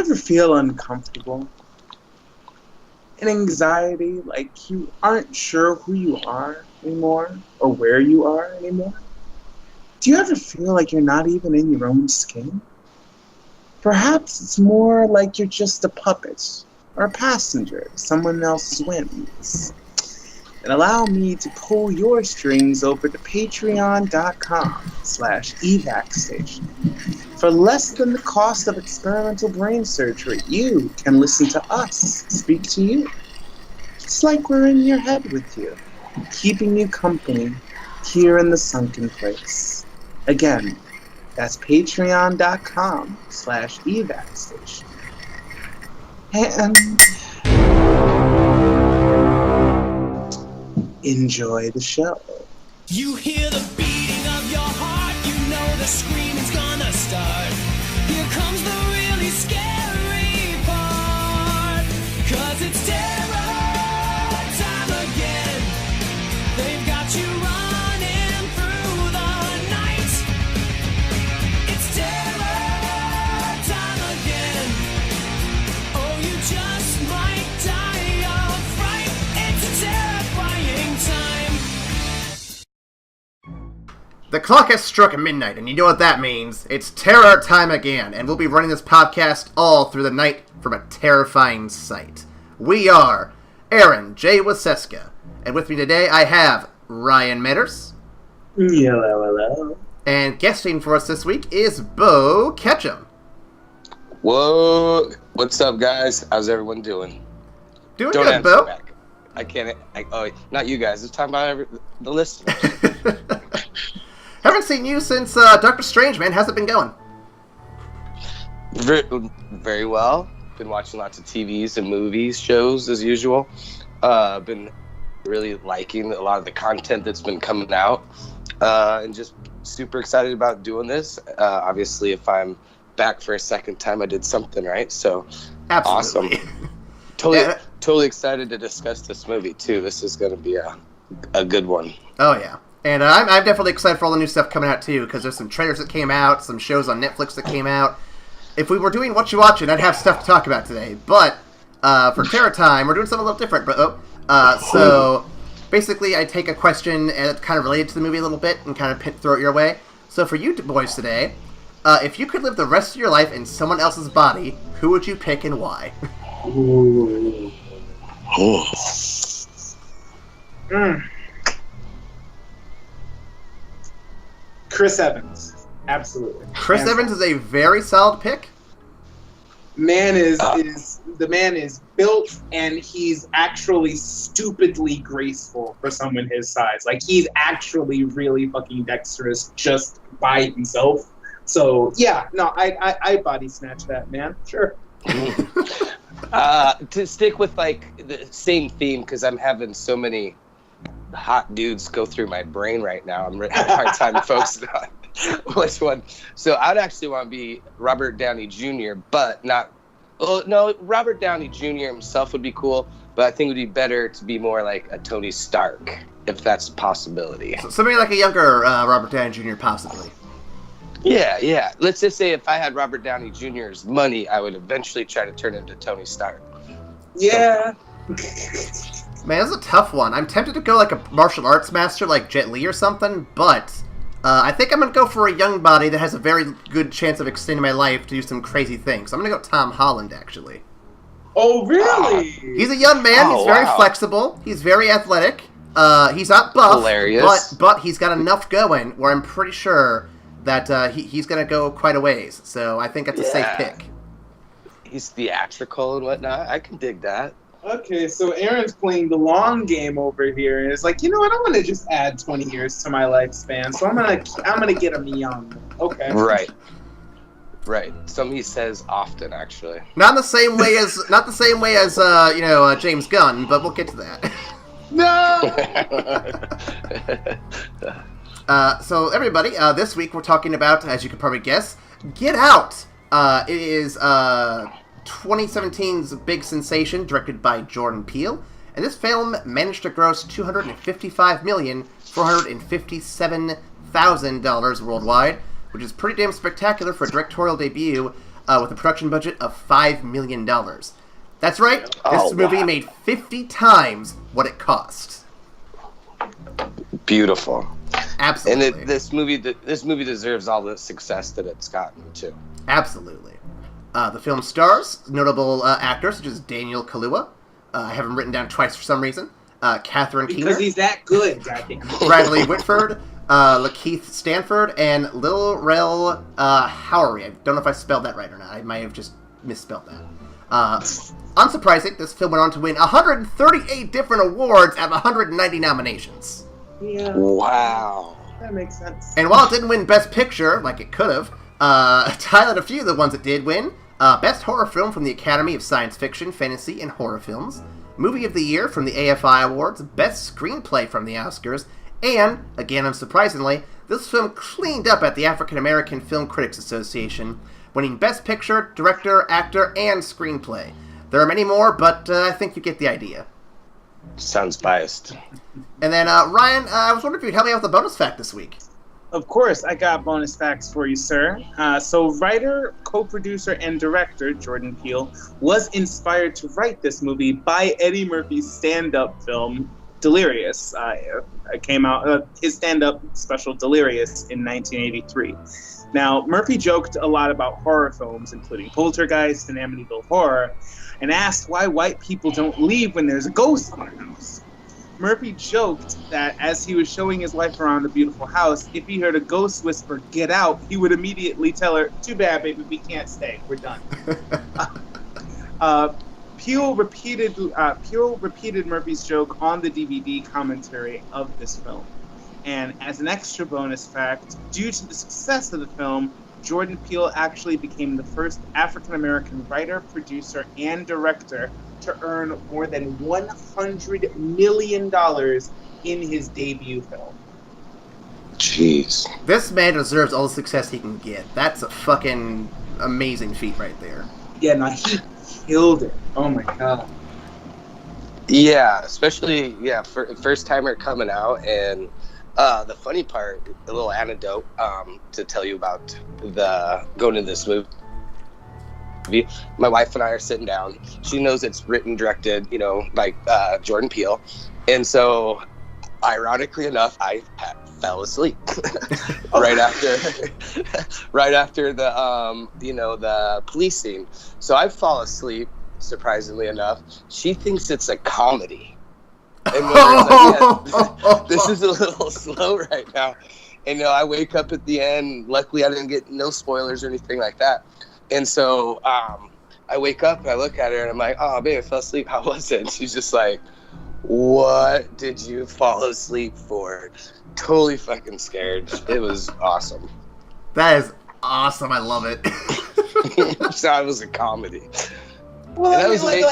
ever feel uncomfortable? An anxiety, like you aren't sure who you are anymore or where you are anymore? Do you ever feel like you're not even in your own skin? Perhaps it's more like you're just a puppet or a passenger to someone else's whims. And allow me to pull your strings over to patreon.com/evacstation. For less than the cost of experimental brain surgery, you can listen to us speak to you. It's like we're in your head with you, keeping you company here in the sunken place. Again, that's patreon.com/evacstation. And enjoy the show. You hear the beating of your heart, you know the screaming's gonna start. Here comes the really scary part, 'cause it's terror time again. They've got you running through the night. It's terror time again. Oh, you just might die of fright. It's a terrifying time. The clock has struck midnight, and you know what that means. It's terror time again, and we'll be running this podcast all through the night from a terrifying sight. We are Aaron J. Waseska, and with me today I have Ryan Metters. Hello. And guesting for us this week is Bo Ketchum. Whoa, what's up, guys? How's everyone doing? Doing Don't good, answer Bo. back. I can't. Not you guys. I'm talking about the listeners. Haven't seen you since Doctor Strange, man. How's it been going? Very well. Been watching lots of TVs and movies, shows as usual. Been really liking a lot of the content that's been coming out, and just super excited about doing this. Obviously, if I'm back for a second time, I did something right. So Absolutely. awesome. Totally excited to discuss this movie too. This is going to be a good one. Oh, yeah. And I'm definitely excited for all the new stuff coming out, too, because there's some trailers that came out, some shows on Netflix that came out. If we were doing What You Watching, I'd have stuff to talk about today. But for Terror Time, we're doing something a little different. So basically, I take a question that's kind of related to the movie a little bit and kind of throw it your way. So for you boys today, if you could live the rest of your life in someone else's body, who would you pick and why? Ooh. Chris Evans, absolutely. Chris Evans is a very solid pick. The man is built, and he's actually stupidly graceful for someone his size. Like, he's actually really fucking dexterous just by himself. So yeah, no, I body snatch that man, sure. To stick with like the same theme, because I'm having so many hot dudes go through my brain right now. I'm having a hard time focusing on which one. So I'd actually want to be Robert Downey Jr., but not. Oh no, Robert Downey Jr. himself would be cool, but I think it would be better to be more like a Tony Stark, if that's a possibility. So somebody like a younger Robert Downey Jr. possibly. Yeah. Let's just say if I had Robert Downey Jr.'s money, I would eventually try to turn into Tony Stark. Yeah. Man, that's a tough one. I'm tempted to go like a martial arts master like Jet Li or something, but I think I'm going to go for a young body that has a very good chance of extending my life to do some crazy things. I'm going to go Tom Holland, actually. Oh, really? He's a young man. He's very flexible. He's very athletic. He's not buff, hilarious. But he's got enough going where I'm pretty sure that he's going to go quite a ways. So I think that's a safe pick. He's theatrical and whatnot. I can dig that. Okay, so Aaron's playing the long game over here, and it's like, you know what? I'm gonna just add 20 years to my lifespan, so I'm gonna get him young. Okay. Right. Something he says often, actually. Not the same way as James Gunn, but we'll get to that. No. So everybody, this week we're talking about, as you can probably guess, Get Out. It is 2017's big sensation, directed by Jordan Peele, and this film managed to gross $255,457,000 worldwide, which is pretty damn spectacular for a directorial debut. with a production budget of $5 million. That's right, this movie wow. made 50 times what it cost. Beautiful. Absolutely. And this movie deserves all the success that it's gotten, too. Absolutely. The film stars notable actors such as Daniel Kaluuya. I have him written down twice for some reason. Catherine Keener. Because he's that good, goddamn. Bradley Whitford, Lakeith Stanford, and Lil Rel Howery. I don't know if I spelled that right or not. I might have just misspelled that. Unsurprising, this film went on to win 138 different awards and 190 nominations. Yeah. Wow. That makes sense. And while it didn't win Best Picture, like it could have, to highlight a few of the ones it did win, Best Horror Film from the Academy of Science Fiction, Fantasy, and Horror Films, Movie of the Year from the AFI Awards, Best Screenplay from the Oscars, and, again unsurprisingly, this film cleaned up at the African American Film Critics Association, winning Best Picture, Director, Actor, and Screenplay. There are many more, but I think you get the idea. Sounds biased. And then, Ryan, I was wondering if you'd help me out with a bonus fact this week. Of course, I got bonus facts for you, sir. So writer, co-producer, and director Jordan Peele was inspired to write this movie by Eddie Murphy's stand-up film, Delirious. It came out, his stand-up special, Delirious, in 1983. Now, Murphy joked a lot about horror films, including Poltergeist and Amityville Horror, and asked why white people don't leave when there's a ghost in the house. Murphy joked that as he was showing his wife around the beautiful house, if he heard a ghost whisper, "Get out," he would immediately tell her, "Too bad, baby, we can't stay. We're done." Peele repeated Murphy's joke on the DVD commentary of this film. And as an extra bonus fact, due to the success of the film, Jordan Peele actually became the first African-American writer, producer, and director to earn more than $100 million in his debut film. Jeez. This man deserves all the success he can get. That's a fucking amazing feat right there. Yeah, no, he killed it. Oh my god. Yeah, especially, for first timer coming out. And the funny part, a little anecdote to tell you about going into this movie. My wife and I are sitting down. She knows it's written, directed, by Jordan Peele. And so, ironically enough, I fell asleep right after the police scene. So I fall asleep, surprisingly enough. She thinks it's a comedy. And this is a little slow right now. And I wake up at the end. Luckily, I didn't get no spoilers or anything like that. And so I wake up and I look at her and I'm like, "Oh, babe, I fell asleep. How was it?" And she's just like, "What did you fall asleep for?" Totally fucking scared. It was awesome. That is awesome. I love it. So it was a comedy. Well, I mean,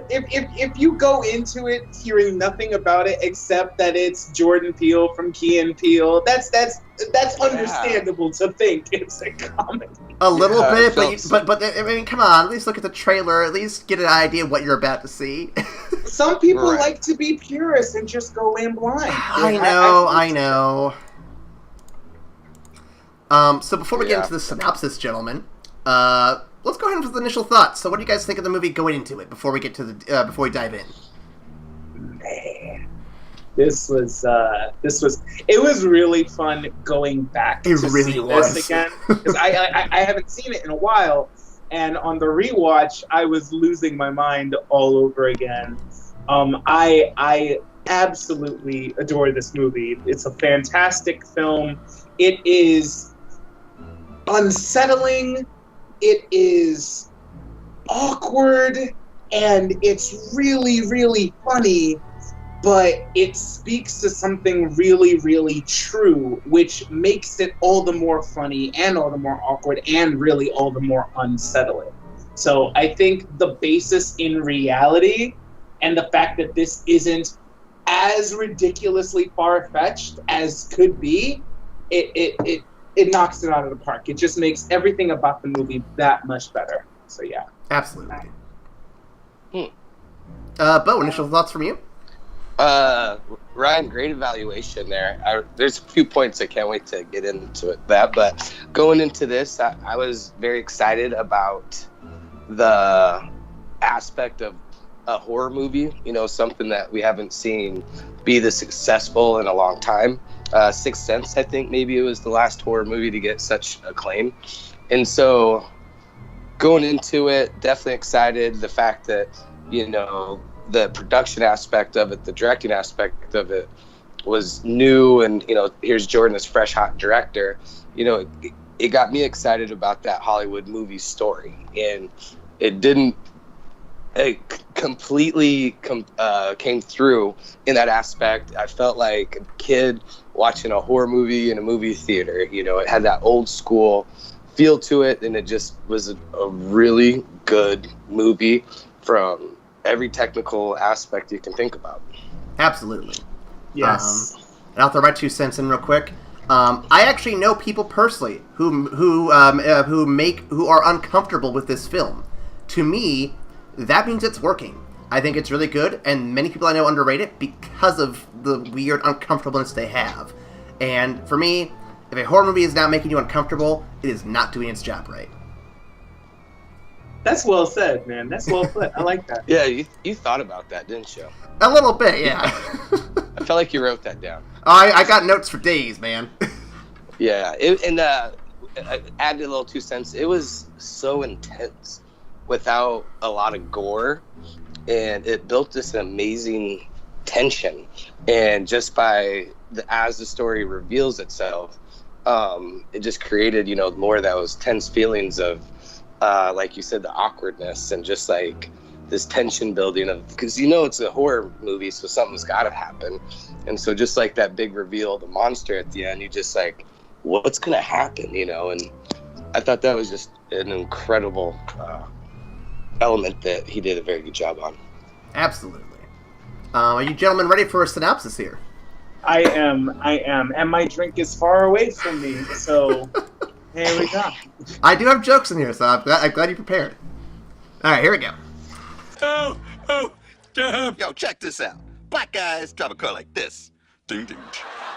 if you go into it hearing nothing about it except that it's Jordan Peele from Key and Peele, that's understandable to think it's a comedy. A little bit, but I mean, come on. At least look at the trailer. At least get an idea of what you're about to see. Some people like to be purists and just go in blind. I know. So before we get into the synopsis, gentlemen, let's go ahead with the initial thoughts. So, what do you guys think of the movie going into it before we get to before we dive in? Man, it was really fun going back to see this again, because I haven't seen it in a while, and on the rewatch I was losing my mind all over again. I absolutely adore this movie. It's a fantastic film. It is unsettling. It is awkward, and it's really, really funny, but it speaks to something really, really true, which makes it all the more funny and all the more awkward and really all the more unsettling. So I think the basis in reality and the fact that this isn't as ridiculously far-fetched as could be, it knocks it out of the park. It just makes everything about the movie that much better. So yeah. Absolutely. Bo, initial thoughts from you? Ryan, great evaluation there. There's a few points I can't wait to get into but going into this, I was very excited about the aspect of a horror movie, something that we haven't seen be this successful in a long time. Sixth Sense, I think maybe it was the last horror movie to get such acclaim. And so going into it, definitely excited. The fact that, the production aspect of it, the directing aspect of it was new. And, here's Jordan, this fresh, hot director. It got me excited about that Hollywood movie story. And it completely came through in that aspect. I felt like a kid watching a horror movie in a movie theater. It had that old school feel to it, and it just was a really good movie from every technical aspect you can think about. Absolutely. Yes. And I'll throw my 2 cents in real quick. I actually know people personally who are uncomfortable with this film. To me, that means it's working. I think it's really good, and many people I know underrate it because of the weird uncomfortableness they have. And for me, if a horror movie is not making you uncomfortable, it is not doing its job right. That's well said, man. That's well put. I like that. Yeah, you thought about that, didn't you? A little bit, yeah. I felt like you wrote that down. I got notes for days, man. Yeah, I added a little 2 cents. It was so intense without a lot of gore, and it built this amazing tension. And just as the story reveals itself, it just created, more of those tense feelings of, like you said, the awkwardness and just like this tension building of, because it's a horror movie, so something's got to happen. And so just like that big reveal of the monster at the end, you just like, what's gonna happen, and I thought that was just an incredible element that he did a very good job on. Absolutely. Are you gentlemen ready for a synopsis here? I am, and my drink is far away from me, so here we go. I do have jokes in here, so I'm glad you prepared. All right, here we go. Oh, damn. Yo, check this out. Black guys drive a car like this. Ding, ding,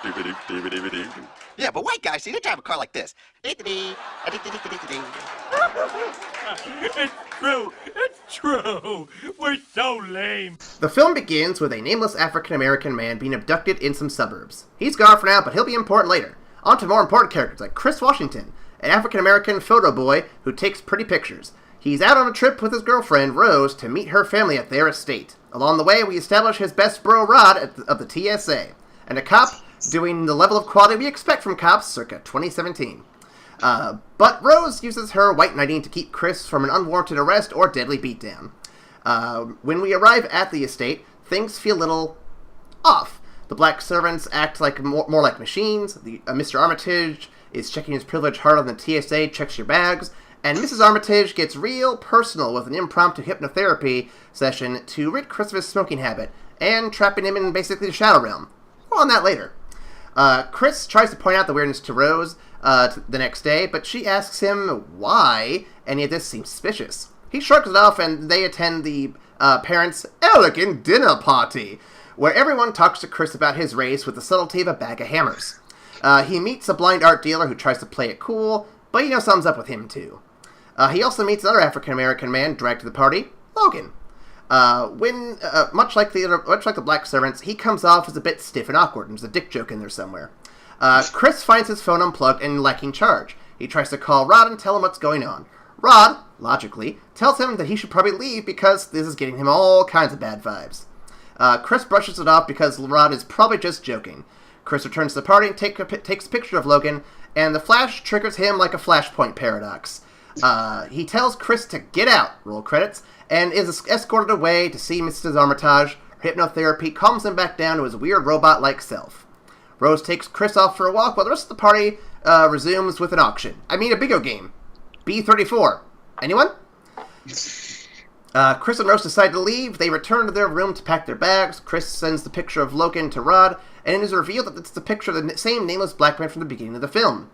ding, ding, ding, ding, ding. Yeah, but white guys, see, they drive a car like this. It's true. We're so lame. The film begins with a nameless African-American man being abducted in some suburbs. He's gone for now, but he'll be important later. On to more important characters like Chris Washington, an African-American photo boy who takes pretty pictures. He's out on a trip with his girlfriend, Rose, to meet her family at their estate. Along the way, we establish his best bro, Rod, of the TSA, and a cop doing the level of quality we expect from cops circa 2017. But Rose uses her white knighting to keep Chris from an unwarranted arrest or deadly beatdown. When we arrive at the estate, things feel a little off. The black servants act like more like machines. Mr. Armitage is checking his privilege harder than the TSA checks your bags. And Mrs. Armitage gets real personal with an impromptu hypnotherapy session to rid Chris of his smoking habit and trapping him in basically the shadow realm. More on that later. Chris tries to point out the weirdness to Rose the next day, but she asks him why any of this seems suspicious. He shrugs it off, and they attend the parents' elegant dinner party, where everyone talks to Chris about his race with the subtlety of a bag of hammers. He meets a blind art dealer who tries to play it cool, but something's up with him too. He also meets another African-American man dragged to the party, Logan. Much like the black servants, he comes off as a bit stiff and awkward, and there's a dick joke in there somewhere. Chris finds his phone unplugged and lacking charge. He tries to call Rod and tell him what's going on. Rod, logically, tells him that he should probably leave because this is getting him all kinds of bad vibes. Chris brushes it off because Rod is probably just joking. Chris returns to the party and takes a picture of Logan, and the flash triggers him like a flashpoint paradox. He tells Chris to get out, roll credits, and is escorted away to see Mrs. Armitage. Her hypnotherapy calms him back down to his weird robot-like self. Rose takes Chris off for a walk while the rest of the party resumes with an auction. I mean, a bingo game. B34. Anyone? Chris and Rose decide to leave. They return to their room to pack their bags. Chris sends the picture of Logan to Rod, and it is revealed that it's the picture of the same nameless black man from the beginning of the film.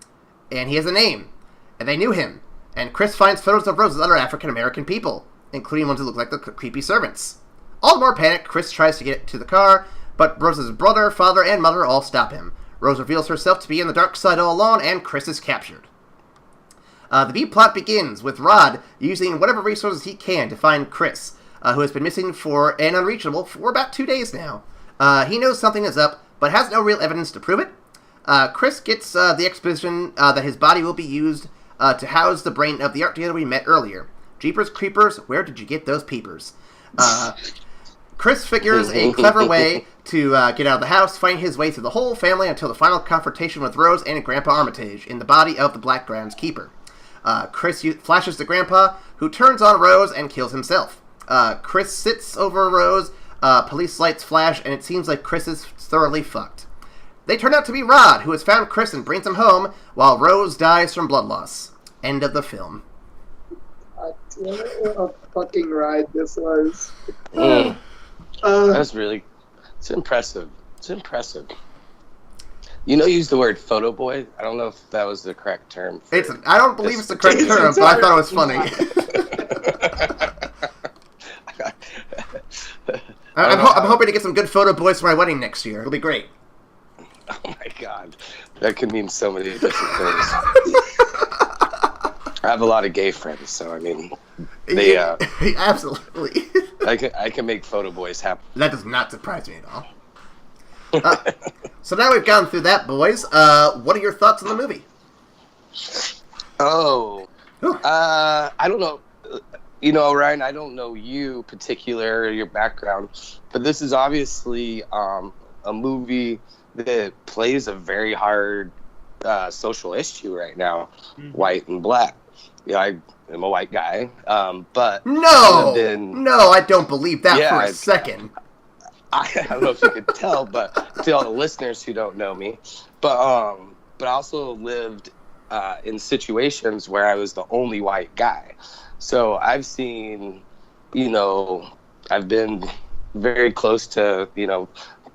And he has a name. And they knew him. And Chris finds photos of Rose with other African-American people, including ones who look like the creepy servants. All the more panic, Chris tries to get to the car, But Rose's brother, father, and mother all stop him. Rose reveals herself to be in the dark side all alone, and Chris is captured. The B-plot begins with Rod using whatever resources he can to find Chris, who has been missing and unreachable for about 2 days now. He knows something is up, but has no real evidence to prove it. Chris gets the exposition that his body will be used to house the brain of the art dealer we met earlier. Jeepers creepers, where did you get those peepers? Chris figures a clever way to get out of the house, find his way through the whole family until the final confrontation with Rose and Grandpa Armitage in the body of the Black Groundskeeper. Chris flashes to Grandpa, who turns on Rose and kills himself. Chris sits over Rose, police lights flash, and it seems like Chris is thoroughly fucked. They turn out to be Rod, who has found Chris and brings him home, while Rose dies from blood loss. End of the film. What a fucking ride this was. That's really... It's impressive. It's impressive. You use the word photo boy. I don't know if that was the correct term. I don't believe it's the correct term, but I thought it was funny. I'm hoping to get some good photo boys for my wedding next year. It'll be great. Oh my god. That could mean so many different things. I have a lot of gay friends, so I mean, they absolutely. I can make photo boys happen. That does not surprise me at all. So now we've gone through that, boys. What are your thoughts on the movie? I don't know. Ryan, I don't know you particular, your background, but this is obviously a movie that plays a very hard social issue right now, white and black. I am a white guy, but no, I don't believe that for a second. I don't know if you could tell, but to all the listeners who don't know me, but I also lived in situations where I was the only white guy. So I've seen, I've been very close to,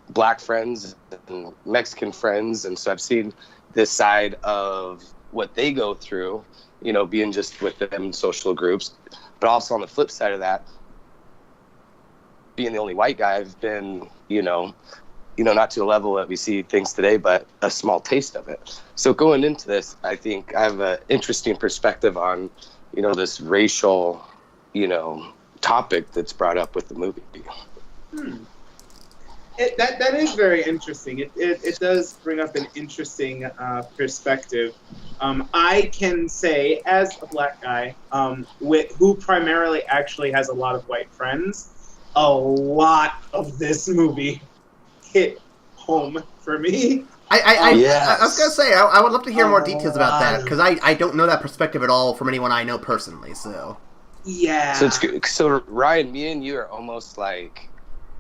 black friends and Mexican friends, and so I've seen this side of what they go through, being just with them in social groups. But also on the flip side of that, being the only white guy, I've been, not to a level that we see things today, but a small taste of it. So going into this, I think I have an interesting perspective on, this racial, topic that's brought up with the movie. That is very interesting. It does bring up an interesting perspective. I can say, as a black guy, who primarily actually has a lot of white friends, a lot of this movie hit home for me. I was going to say, I would love to hear more details about that, because I don't know that perspective at all from anyone I know personally, so... Yeah. So, so Ryan, me and you are almost like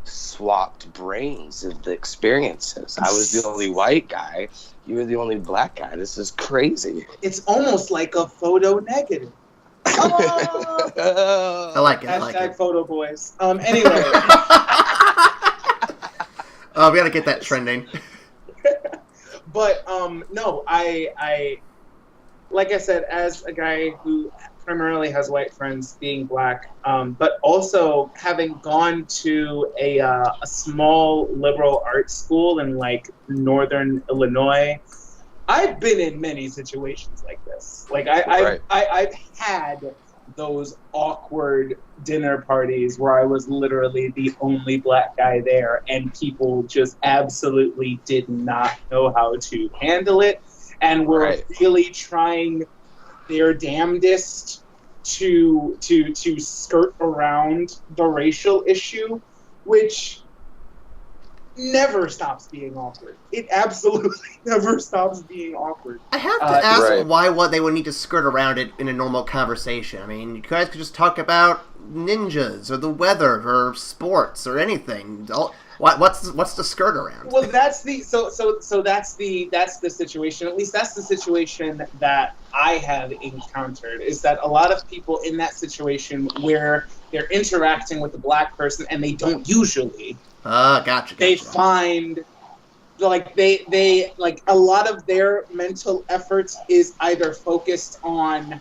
swapped brains of the experiences. I was the only white guy. You were the only black guy. This is crazy. It's almost like a photo negative. I like it. Hashtag photo boys. Anyway. Oh, we got to get that trending. But no, I like I said, as a guy who primarily has white friends, being black, but also having gone to a small liberal arts school in like northern Illinois, I've been in many situations like this. Like I've had those awkward dinner parties where I was literally the only black guy there, and people just absolutely did not know how to handle it, and were really trying their damnedest to skirt around the racial issue, which never stops being awkward. It absolutely never stops being awkward. I have to ask why they would need to skirt around it in a normal conversation. I mean, you guys could just talk about ninjas or the weather or sports or anything. What's the skirt around? Well, that's the that's the situation. At least that's the situation that I have encountered. Is that a lot of people in that situation where they're interacting with a black person and they don't usually. Gotcha. They find, like, they like, a lot of their mental efforts is either focused on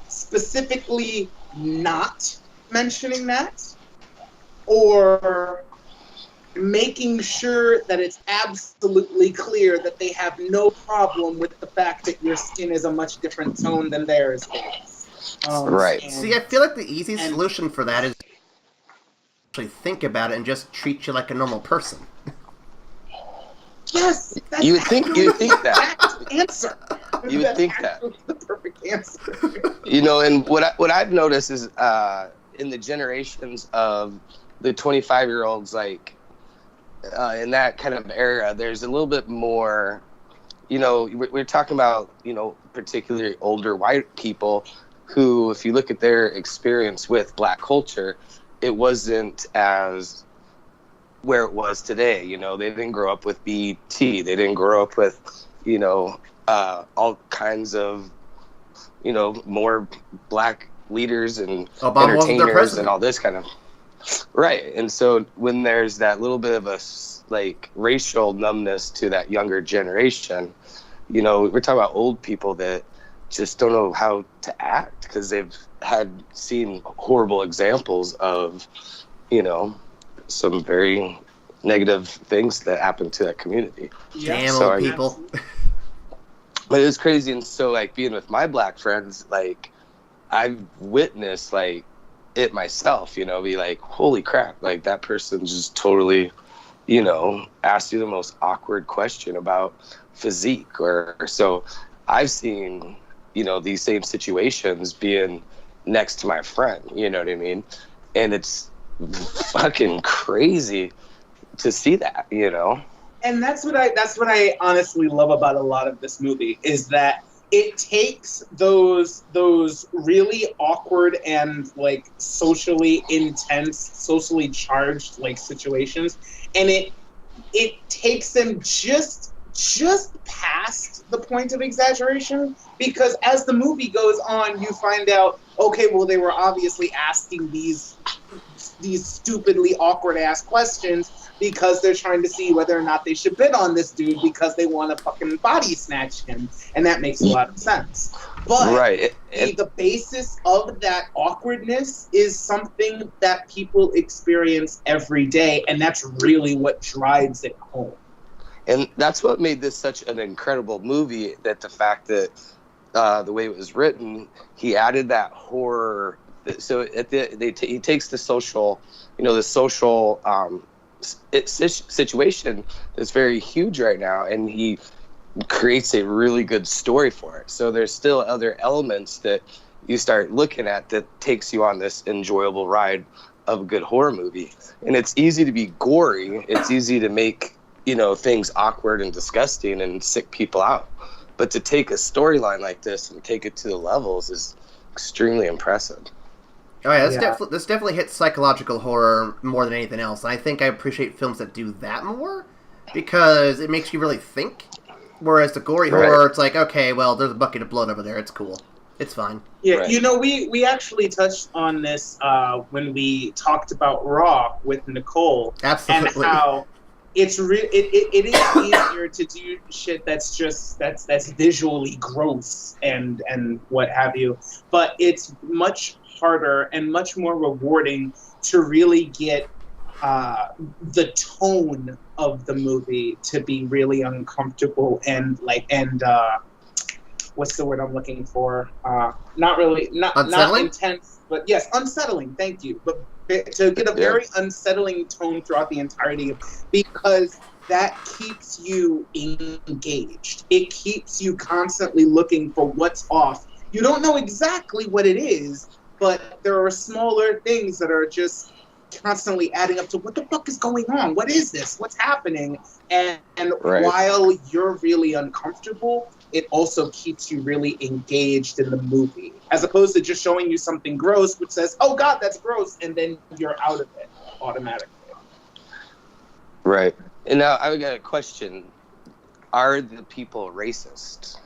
specifically not mentioning that, or making sure that it's absolutely clear that they have no problem with the fact that your skin is a much different tone than theirs is. Right. See, I feel like the easy solution for that is actually think about it and just treat you like a normal person. Yes, that's You would think that. exact answer. You would That's think that. actually the perfect answer. You know, and what I've noticed is in the generations of the 25-year-olds, like in that kind of era, there's a little bit more. You know, we're talking about, you know, particularly older white people who, if you look at their experience with Black culture, it wasn't as where it was today. You know, they didn't grow up with BET. They didn't grow up with, you know, all kinds of, you know, more Black leaders and Obama wasn't their entertainers president. and all this kind of. Right. And so when there's that little bit of a like racial numbness to that younger generation, you know, we're talking about old people that just don't know how to act because they've seen horrible examples of, you know, some very negative things that happen to that community. Damn So old people. But it was crazy. And so, like, being with my Black friends, like, I've witnessed, like, it myself, you know, be like, holy crap, like, that person just totally, you know, asked you the most awkward question about physique. Or so I've seen, you know, these same situations being next to my friend, you know what I mean? And it's fucking crazy to see that, you know? And that's what I honestly love about a lot of this movie is that it takes those really awkward and like socially intense, socially charged like situations, and it takes them just past the point of exaggeration, because as the movie goes on, you find out, okay, well, they were obviously asking these stupidly awkward ass questions because they're trying to see whether or not they should bid on this dude because they want to fucking body snatch him, and that makes a lot of sense. But Right. the basis of that awkwardness is something that people experience every day, and that's really what drives it home. And that's what made this such an incredible movie, that the fact that the way it was written, he added that horror. So he takes the social, you know, the social situation that's very huge right now, and he creates a really good story for it. So there's still other elements that you start looking at that takes you on this enjoyable ride of a good horror movie. And it's easy to be gory. It's easy to make, you know, things awkward and disgusting and sick people out. But to take a storyline like this and take it to the levels is extremely impressive. Oh yeah, this definitely hits psychological horror more than anything else. And I think I appreciate films that do that more because it makes you really think. Whereas the gory horror, it's like, okay, well, there's a bucket of blood over there. It's cool. It's fine. Yeah, Right. You know, we actually touched on this when we talked about Raw with Nicole. Absolutely. And how it is easier to do shit that's visually gross and what have you. But it's much harder and much more rewarding to really get the tone of the movie to be really uncomfortable and what's the word I'm looking for? Not intense, but yes, unsettling. Thank you. But to get a very unsettling tone throughout the entirety, because that keeps you engaged. It keeps you constantly looking for what's off. You don't know exactly what it is, but there are smaller things that are just constantly adding up to what the fuck is going on? What is this? What's happening? And while you're really uncomfortable, it also keeps you really engaged in the movie, as opposed to just showing you something gross, which says, oh God, that's gross, and then you're out of it automatically. Right. And now I've got a question. Are the people racist?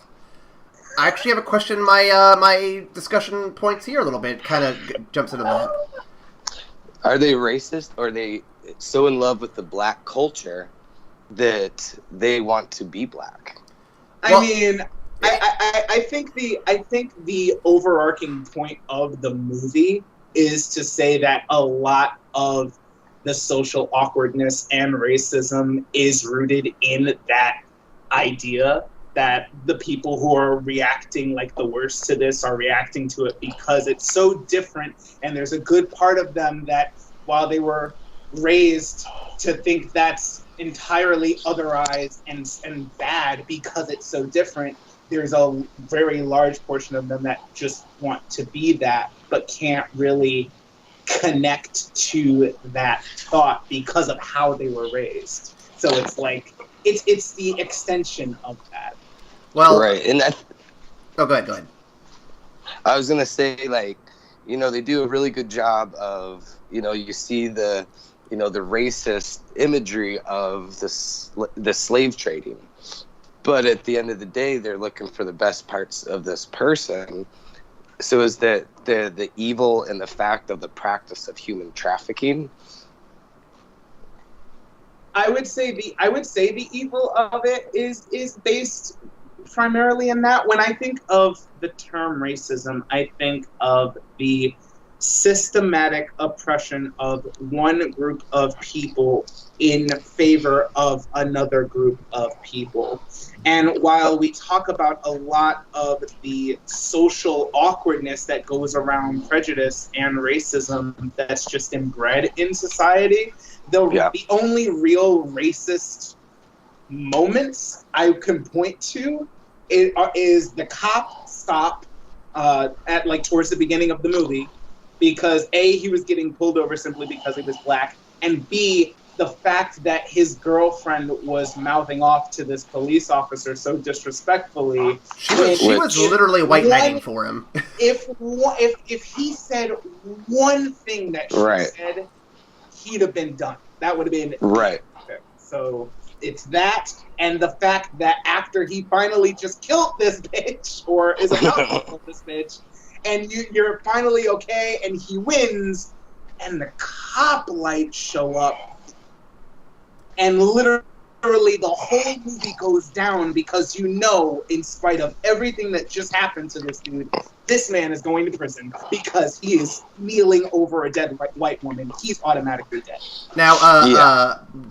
I actually have a question. My discussion points here a little bit kind of jumps into that. Are they racist, or are they so in love with the Black culture that they want to be Black? I mean, I think the overarching point of the movie is to say that a lot of the social awkwardness and racism is rooted in that idea that the people who are reacting like the worst to this are reacting to it because it's so different, and there's a good part of them that while they were raised to think that's entirely otherized and bad because it's so different, there's a very large portion of them that just want to be that but can't really connect to that thought because of how they were raised. So it's like it's the extension of that. Well, right, and that. Oh, go ahead. I was gonna say, like, they do a really good job of, you see the, the racist imagery of the slave trading, but at the end of the day, they're looking for the best parts of this person. So is that the evil and the fact of the practice of human trafficking? I would say the evil of it is based primarily in that. When I think of the term racism, I think of the systematic oppression of one group of people in favor of another group of people. And while we talk about a lot of the social awkwardness that goes around prejudice and racism that's just inbred in society, the only real racist moments I can point to is the cop stop at like towards the beginning of the movie, because A, he was getting pulled over simply because he was black, and B, the fact that his girlfriend was mouthing off to this police officer so disrespectfully. She was literally white knighting for him. If he said one thing that she said, he'd have been done. That would have been right. Perfect. So it's that, and the fact that after he finally just killed this bitch, or is about to kill this bitch, and you're finally okay, and he wins, and the cop lights show up, and literally the whole movie goes down because in spite of everything that just happened to this dude, this man is going to prison because he is kneeling over a dead white woman. He's automatically dead. Now,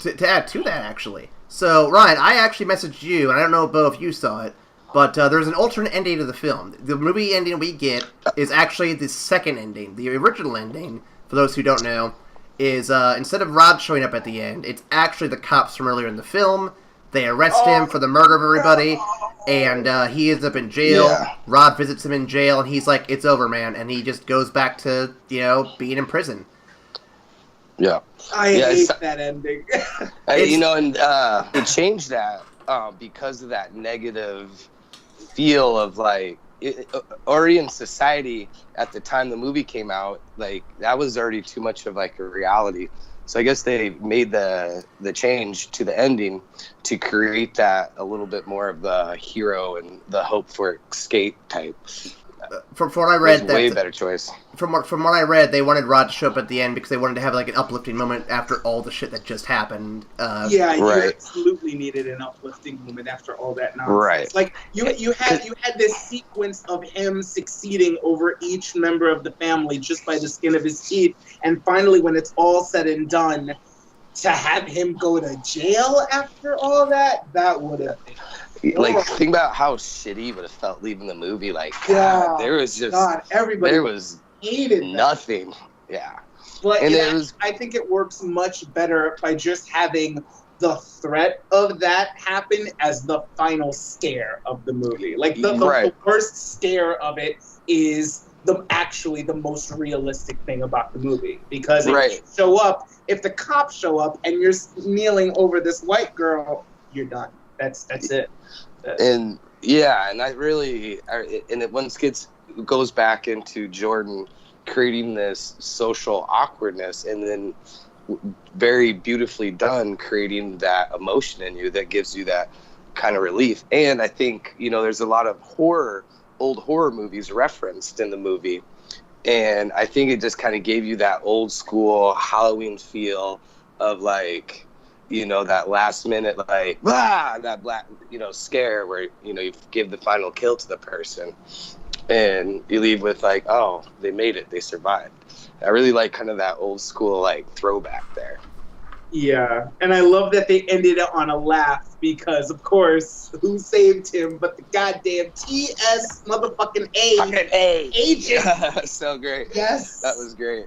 to add to that, actually. So, Ryan, I actually messaged you, and I don't know, Bo, if you saw it, but there's an alternate ending to the film. The movie ending we get is actually the second ending. The original ending, for those who don't know, is instead of Rod showing up at the end, it's actually the cops from earlier in the film. They arrest him for the murder of everybody, and he ends up in jail. Yeah. Rod visits him in jail, and he's like, "It's over, man," and he just goes back to, being in prison. Yeah. I hate that ending. And they changed that because of that negative feel of, like, already in society at the time the movie came out, like, that was already too much of, like, a reality. So I guess they made the change to the ending to create that a little bit more of the hero and the hope for escape type. From what I read, that's way better choice. From what I read, they wanted Rod to show up at the end because they wanted to have like an uplifting moment after all the shit that just happened. You absolutely needed an uplifting moment after all that nonsense. Right. Like you had this sequence of him succeeding over each member of the family just by the skin of his teeth, and finally, when it's all said and done, to have him go to jail after all that would have been. Like, think about how shitty he would have felt leaving the movie. Like, there was just everybody there was hated nothing. That. But I think it works much better by just having the threat of that happen as the final scare of the movie. Like the worst scare of it is actually the most realistic thing about the movie, because if the cops show up and you're kneeling over this white girl, you're done. That's it. And I really, and it once goes back into Jordan creating this social awkwardness, and then very beautifully done creating that emotion in you that gives you that kind of relief. And I think there's a lot of old horror movies referenced in the movie, and I think it just kind of gave you that old school Halloween feel of, like, that last minute, like, that black, scare where, you give the final kill to the person. and you leave with like, oh, they made it, they survived. I really like kind of that old school like throwback there. Yeah, and I love that they ended it on a laugh because, of course, who saved him but the goddamn TS motherfucking A agent. So great. Yes, that was great.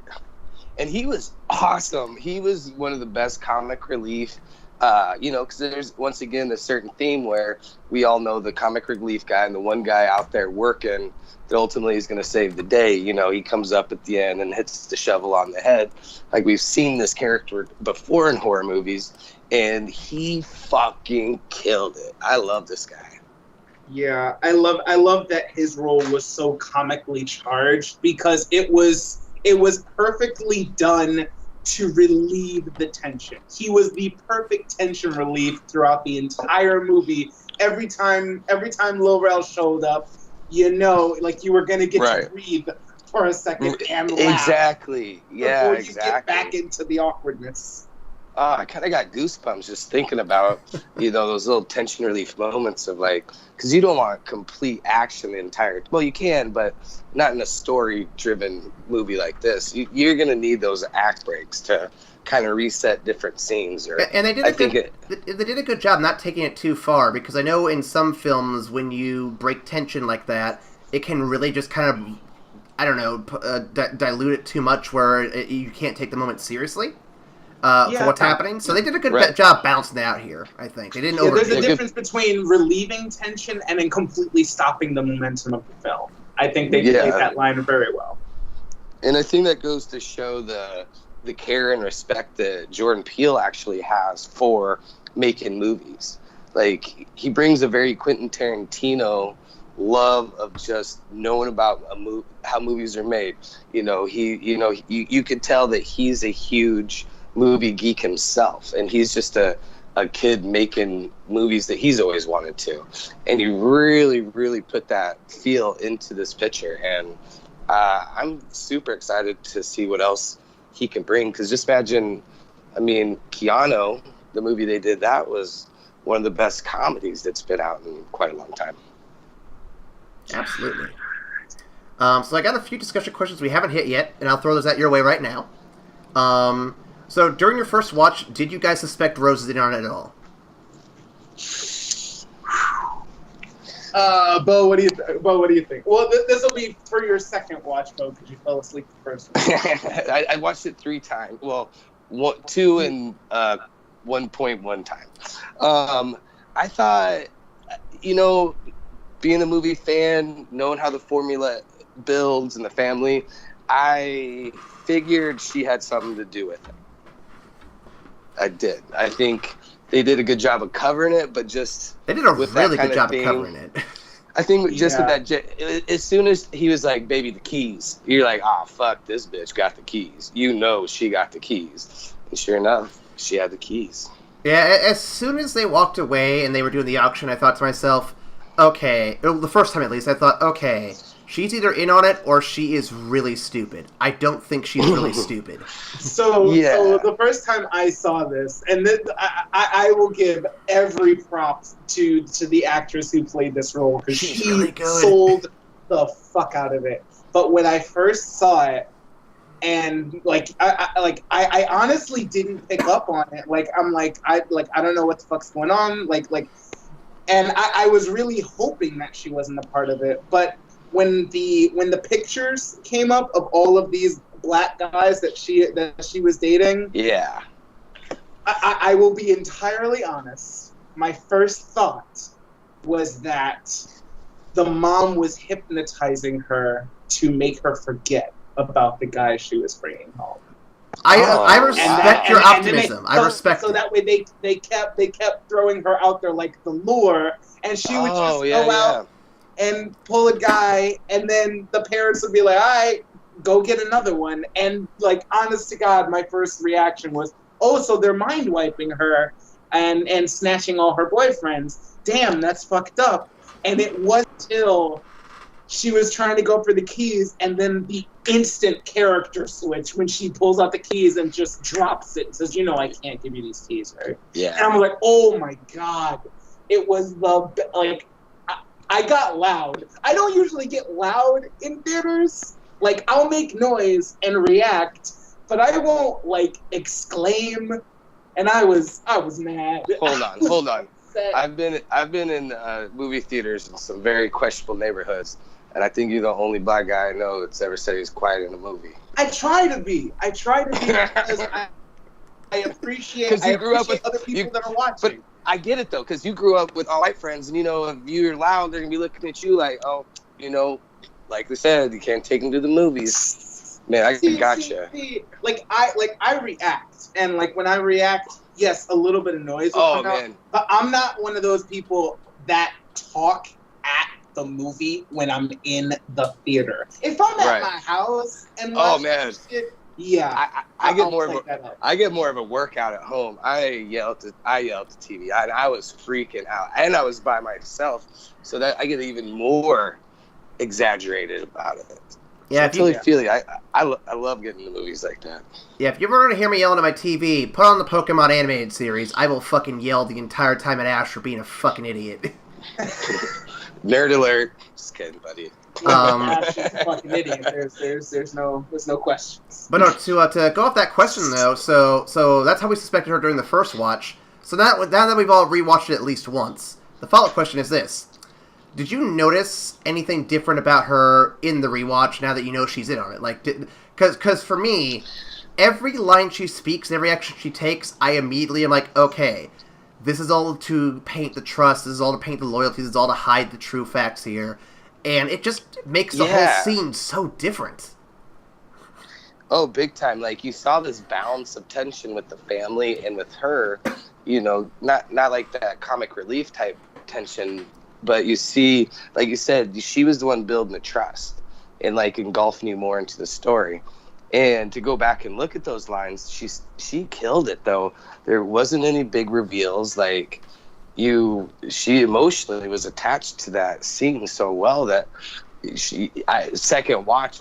And he was awesome. He was one of the best comic relief. Because there's, once again, a certain theme where we all know the comic relief guy and the one guy out there working that ultimately is going to save the day. He comes up at the end and hits the shovel on the head. Like, we've seen this character before in horror movies, and he fucking killed it. I love this guy. Yeah, I love that his role was so comically charged because it was perfectly done to relieve the tension. He was the perfect tension relief throughout the entire movie. Every time Lil Rel showed up, like you were gonna get to breathe for a second and laugh. Exactly. Yeah, before you get back into the awkwardness. I kind of got goosebumps just thinking about, those little tension relief moments of like, because you don't want complete action the entire. Well, you can, but not in a story-driven movie like this. You're gonna need those act breaks to kind of reset different scenes. And they did a good job not taking it too far, because I know in some films when you break tension like that, it can really just kind of, I don't know, dilute it too much where you can't take the moment seriously. For what's happening. So they did a good job balancing it out here, I think. They didn't overdo it. There's a difference between relieving tension and then completely stopping the momentum of the film. I think they played that line very well. And I think that goes to show the care and respect that Jordan Peele actually has for making movies. Like, he brings a very Quentin Tarantino love of just knowing about how movies are made. You could tell that he's a huge movie geek himself, and he's just a kid making movies that he's always wanted to, and he really, really put that feel into this picture, and I'm super excited to see what else he can bring, because just imagine, Keanu, the movie they did, that was one of the best comedies that's been out in quite a long time. Absolutely. So I got a few discussion questions we haven't hit yet, and I'll throw those at your way right now. So during your first watch, did you guys suspect Rose is in on it at all? Bo, what do you think? Well, this will be for your second watch, Bo, because you fell asleep the first one. I watched it 3 times. Well, 2 and 1.1 time. I thought, being a movie fan, knowing how the formula builds and the family, I figured she had something to do with it. I did. I think they did a good job of covering it, but just they did a really good job of covering it. I think just with that, as soon as he was like, "Baby, the keys," you're like, "Oh fuck, this bitch got the keys." She got the keys, and sure enough, she had the keys. Yeah. As soon as they walked away and they were doing the auction, I thought to myself, "Okay." The first time at least, I thought, "Okay, she's either in on it or she is really stupid." I don't think she's really stupid. So the first time I saw this, and then I will give every prop to the actress who played this role, because she really sold the fuck out of it. But when I first saw it, and I honestly didn't pick up on it. I don't know what the fuck's going on. And I was really hoping that she wasn't a part of it, but when the pictures came up of all of these black guys that she was dating, I will be entirely honest. My first thought was that the mom was hypnotizing her to make her forget about the guy she was bringing home. I respect your optimism. I respect. So that way they kept throwing her out there like the lure, and she would just go out and pull a guy, and then the parents would be like, "All right, go get another one." And honest to God, my first reaction was, "Oh, so they're mind wiping her and snatching all her boyfriends. Damn, that's fucked up." And it wasn't until she was trying to go for the keys, and then the instant character switch when she pulls out the keys and just drops it and says, "I can't give you these keys, right?" Yeah. And I'm like, "Oh my God!" It was I got loud. I don't usually get loud in theaters. Like, I'll make noise and react, but I won't, like, exclaim. And I was mad. Hold on. I've been in movie theaters in some very questionable neighborhoods, and I think you're the only black guy I know that's ever said he's quiet in a movie. I try to be because I appreciate other people that are watching. But I get it, though, because you grew up with all white friends, and, you know, if you're loud, they're going to be looking at you like, oh, you know, like they said, you can't take them to the movies. Man, I gotcha. Like I react, and like when I react, yes, a little bit of noise will come out, but I'm not one of those people that talk at the movie when I'm in the theater. If I'm at my house and watching shit, yeah, I get more of a workout at home. I yell at the TV, and I was freaking out, and I was by myself, so that I get even more exaggerated about it. Yeah, so I love getting into movies like that. Yeah, if you ever want to hear me yelling at my TV, put on the Pokemon animated series. I will fucking yell the entire time at Ash for being a fucking idiot. Nerd alert. Just kidding, buddy. Ash is a fucking idiot. There's no questions. But no, to go off that question though, so that's how we suspected her during the first watch. So now that we've all rewatched it at least once, the follow-up question is this. Did you notice anything different about her in the rewatch now that you know she's in on it? Like, because for me, every line she speaks, every action she takes, I immediately am like, okay, this is all to paint the trust, this is all to paint the loyalty, this is all to hide the true facts here. And it just makes the whole scene so different. Oh, big time. Like, you saw this balance of tension with the family and with her, you know, not like that comic relief type tension, but you see, like you said, she was the one building the trust and, like, engulfing you more into the story. And to go back and look at those lines, she killed it, though. There wasn't any big reveals. Like, she emotionally was attached to that scene so well that second watch,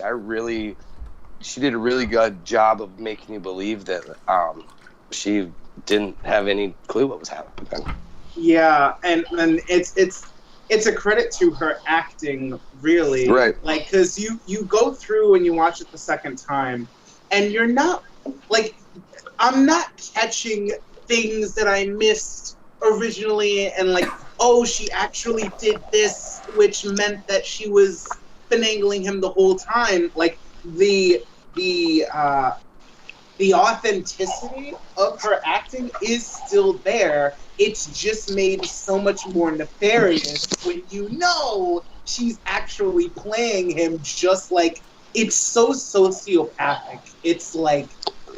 she did a really good job of making you believe that she didn't have any clue what was happening. Yeah, and it's a credit to her acting, really. Right. Like, because you go through and you watch it the second time, and you're not, like, I'm not catching things that I missed originally, and like, oh, she actually did this, which meant that she was finagling him the whole time. Like, the authenticity of her acting is still there. It's just made so much more nefarious when you know she's actually playing him, just like, it's so sociopathic. It's like,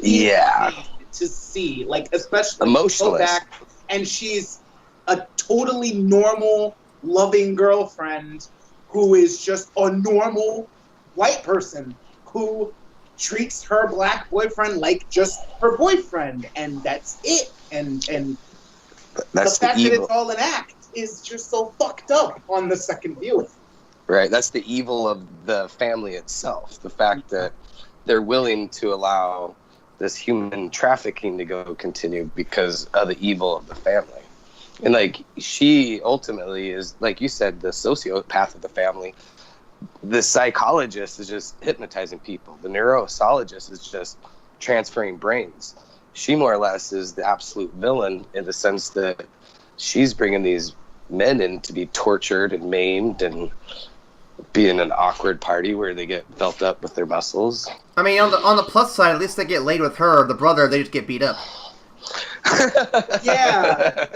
to see, like, especially emotionless. Go back and she's a totally normal, loving girlfriend who is just a normal white person who treats her black boyfriend like just her boyfriend, and that's it. And that's the fact the that it's all an act is just so fucked up on the second viewing. Right, that's the evil of the family itself. The fact that they're willing to allow this human trafficking to continue because of the evil of the family. And, like, she ultimately is, like you said, the sociopath of the family. The psychologist is just hypnotizing people. The neurosologist is just transferring brains. She more or less is the absolute villain in the sense that she's bringing these men in to be tortured and maimed and be in an awkward party where they get felt up with their muscles. I mean, on the plus side, at least they get laid with her. The brother, they just get beat up. Yeah.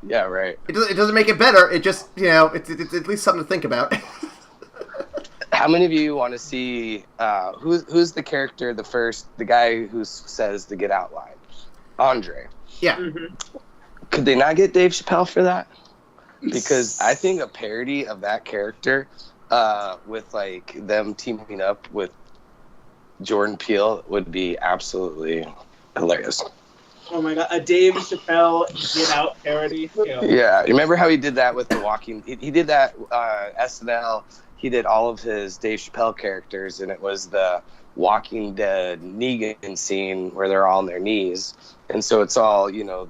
Yeah, right. It doesn't make it better. It just, you know, it's at least something to think about. How many of you want to see who's the character, the guy who says the get out line? Andre. Yeah. Mm-hmm. Could they not get Dave Chappelle for that? Because I think a parody of that character with, like, them teaming up with Jordan Peele would be absolutely hilarious. Oh my god, a Dave Chappelle Get Out parody. Yeah, remember how he did that with The Walking? He did that SNL. He did all of his Dave Chappelle characters, and it was the Walking Dead Negan scene where they're all on their knees, and so it's all, you know,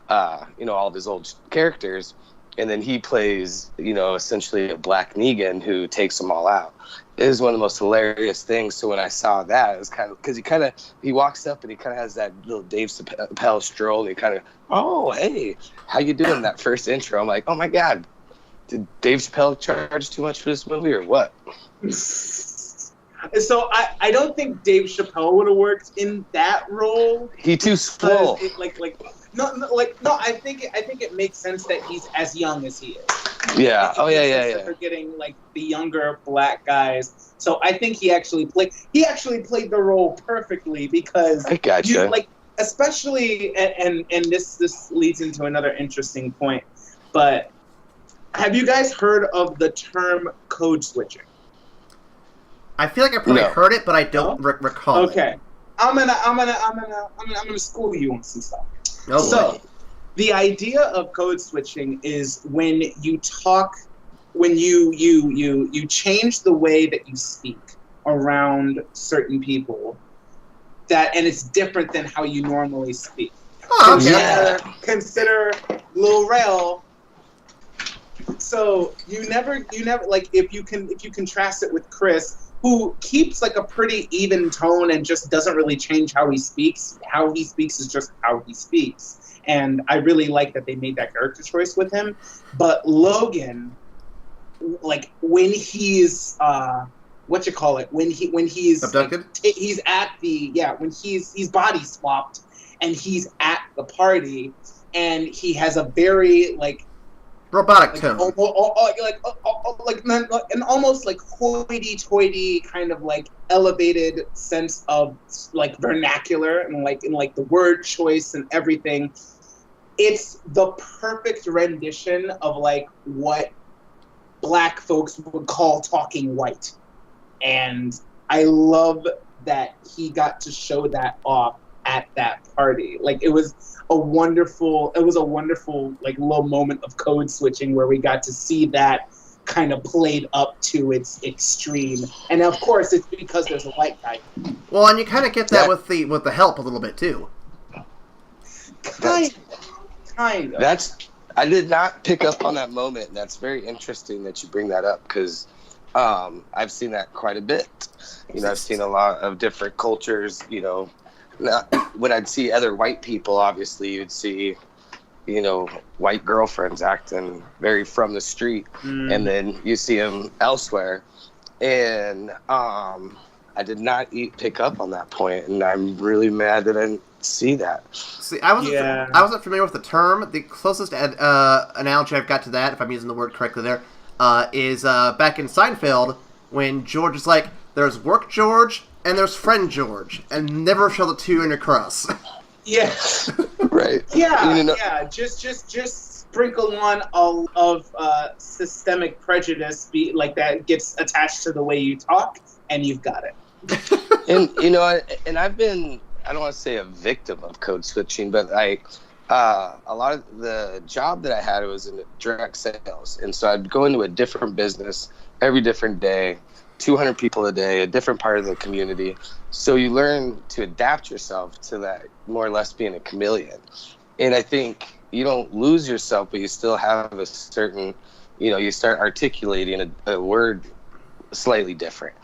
all of his old characters. and then he plays, essentially a black Negan who takes them all out. It is one of the most hilarious things. So when I saw that, it was kind of, because he walks up and he kind of has that little Dave Chappelle stroll, and he kind of, oh, hey, how you doing? That first intro, I'm like, oh my God, did Dave Chappelle charge too much for this movie or what? So I don't think Dave Chappelle would have worked in that role. He too slow. No. I think it makes sense that he's as young as he is. Yeah. Oh yeah. They're getting like the younger black guys. So I think he actually played the role perfectly, because I gotcha. Especially and this leads into another interesting point. But have you guys heard of the term code switching? I feel like I probably heard it, but I don't recall. Okay, I'm gonna school you on some stuff. Oh, so, boy. The idea of code switching is when you talk, when you change the way that you speak around certain people, and it's different than how you normally speak. Oh, okay. Consider Lil Rel. So you never like, if you contrast it with Chris, who keeps like a pretty even tone and just doesn't really change how he speaks. How he speaks is just how he speaks. And I really like that they made that character choice with him. But Logan, like when he's when he's abducted? Like, he's at the when he's body swapped and he's at the party, and he has a very like robotic tone, an almost like hoity-toity kind of like elevated sense of like vernacular and like the word choice and everything. It's the perfect rendition of like what black folks would call talking white, and I love that he got to show that off at that party. Like it was a wonderful like little moment of code switching where we got to see that kind of played up to its extreme. And of course it's because there's a white guy. Well, and you kind of get that with the help a little bit too. Kind of. I did not pick up on that moment. That's very interesting that you bring that up, because I've seen that quite a bit. I've seen a lot of different cultures, when I'd see other white people, obviously you'd see, white girlfriends acting very from the street, and then you see them elsewhere. And I did not pick up on that point, and I'm really mad that I didn't see that. See, I wasn't familiar with the term. The closest analogy I've got to that, if I'm using the word correctly there, is back in Seinfeld, when George is like, there's work George, and there's friend George, and never shall the two intercross. Yeah. Right. Yeah. Just sprinkle one of systemic prejudice, be like that gets attached to the way you talk, and you've got it. And I've been, I don't want to say a victim of code switching, but like a lot of the job that I had was in direct sales, and so I'd go into a different business every different day. 200 people a day, a different part of the community. So you learn to adapt yourself to that, more or less being a chameleon. And I think you don't lose yourself, but you still have a certain, you start articulating a word slightly different.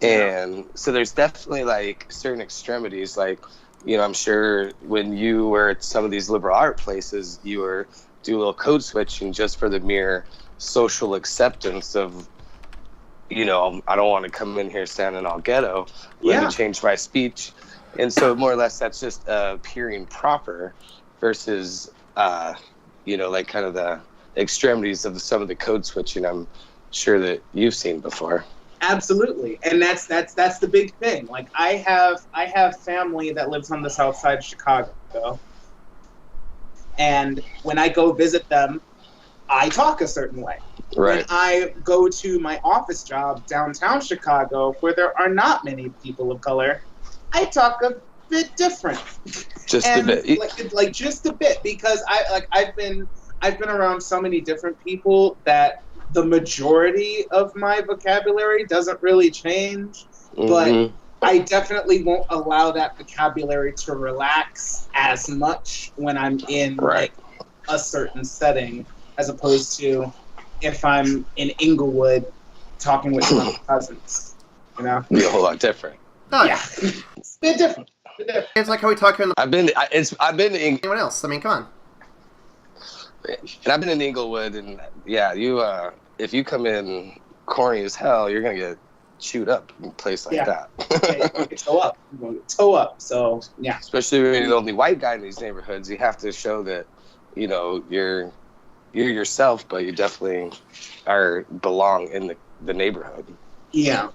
And so there's definitely like certain extremities, like, I'm sure when you were at some of these liberal art places, you were doing a little code switching just for the mere social acceptance of, I don't want to come in here sounding all ghetto. Let me change my speech. And so more or less that's just appearing proper versus, like kind of the extremities of some of the code switching I'm sure that you've seen before. Absolutely. And that's the big thing. Like I have family that lives on the south side of Chicago. And when I go visit them, I talk a certain way. Right. When I go to my office job downtown Chicago, where there are not many people of color, I talk a bit different. Just a bit. Like just a bit, because I've been around so many different people that the majority of my vocabulary doesn't really change, but I definitely won't allow that vocabulary to relax as much when I'm in like a certain setting. as opposed to if I'm in Inglewood talking with my cousins. You know, Be a whole lot different. Oh, yeah, it's a bit different. It's like how we talk in the... I've been to Anyone else? I mean, come on. And I've been in Inglewood, and yeah, if you come in corny as hell, you're gonna get chewed up in a place like that. You're gonna get toe up. So yeah. Especially when you're the only white guy in these neighborhoods, you have to show that, you know, you're yourself, but you definitely belong in the neighborhood. Yeah.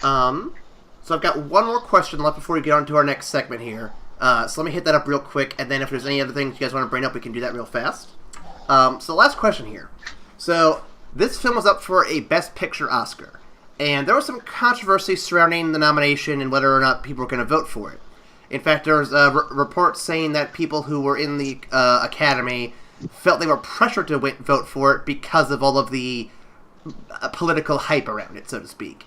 So I've got one more question left before we get on to our next segment here. So let me hit that up real quick, and then if there's any other things you guys want to bring up, we can do that real fast. So last question here. So this film was up for a Best Picture Oscar, and there was some controversy surrounding the nomination and whether or not people were going to vote for it. In fact, there was reports saying that people who were in the Academy felt they were pressured to vote for it because of all of the political hype around it, so to speak.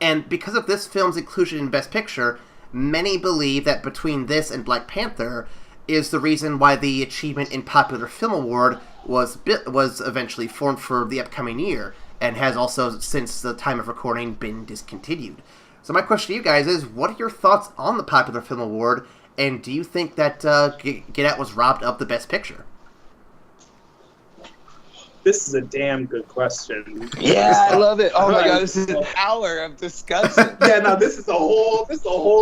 And because of this film's inclusion in Best Picture, many believe that between this and Black Panther is the reason why the Achievement in Popular Film Award was eventually formed for the upcoming year, and has also, since the time of recording, been discontinued. So my question to you guys is, what are your thoughts on the Popular Film Award, and do you think that Get Out was robbed of the Best Picture? This is a damn good question. Yeah, I love it. Oh my god, this is an hour of discussion. Yeah, no, this is a whole.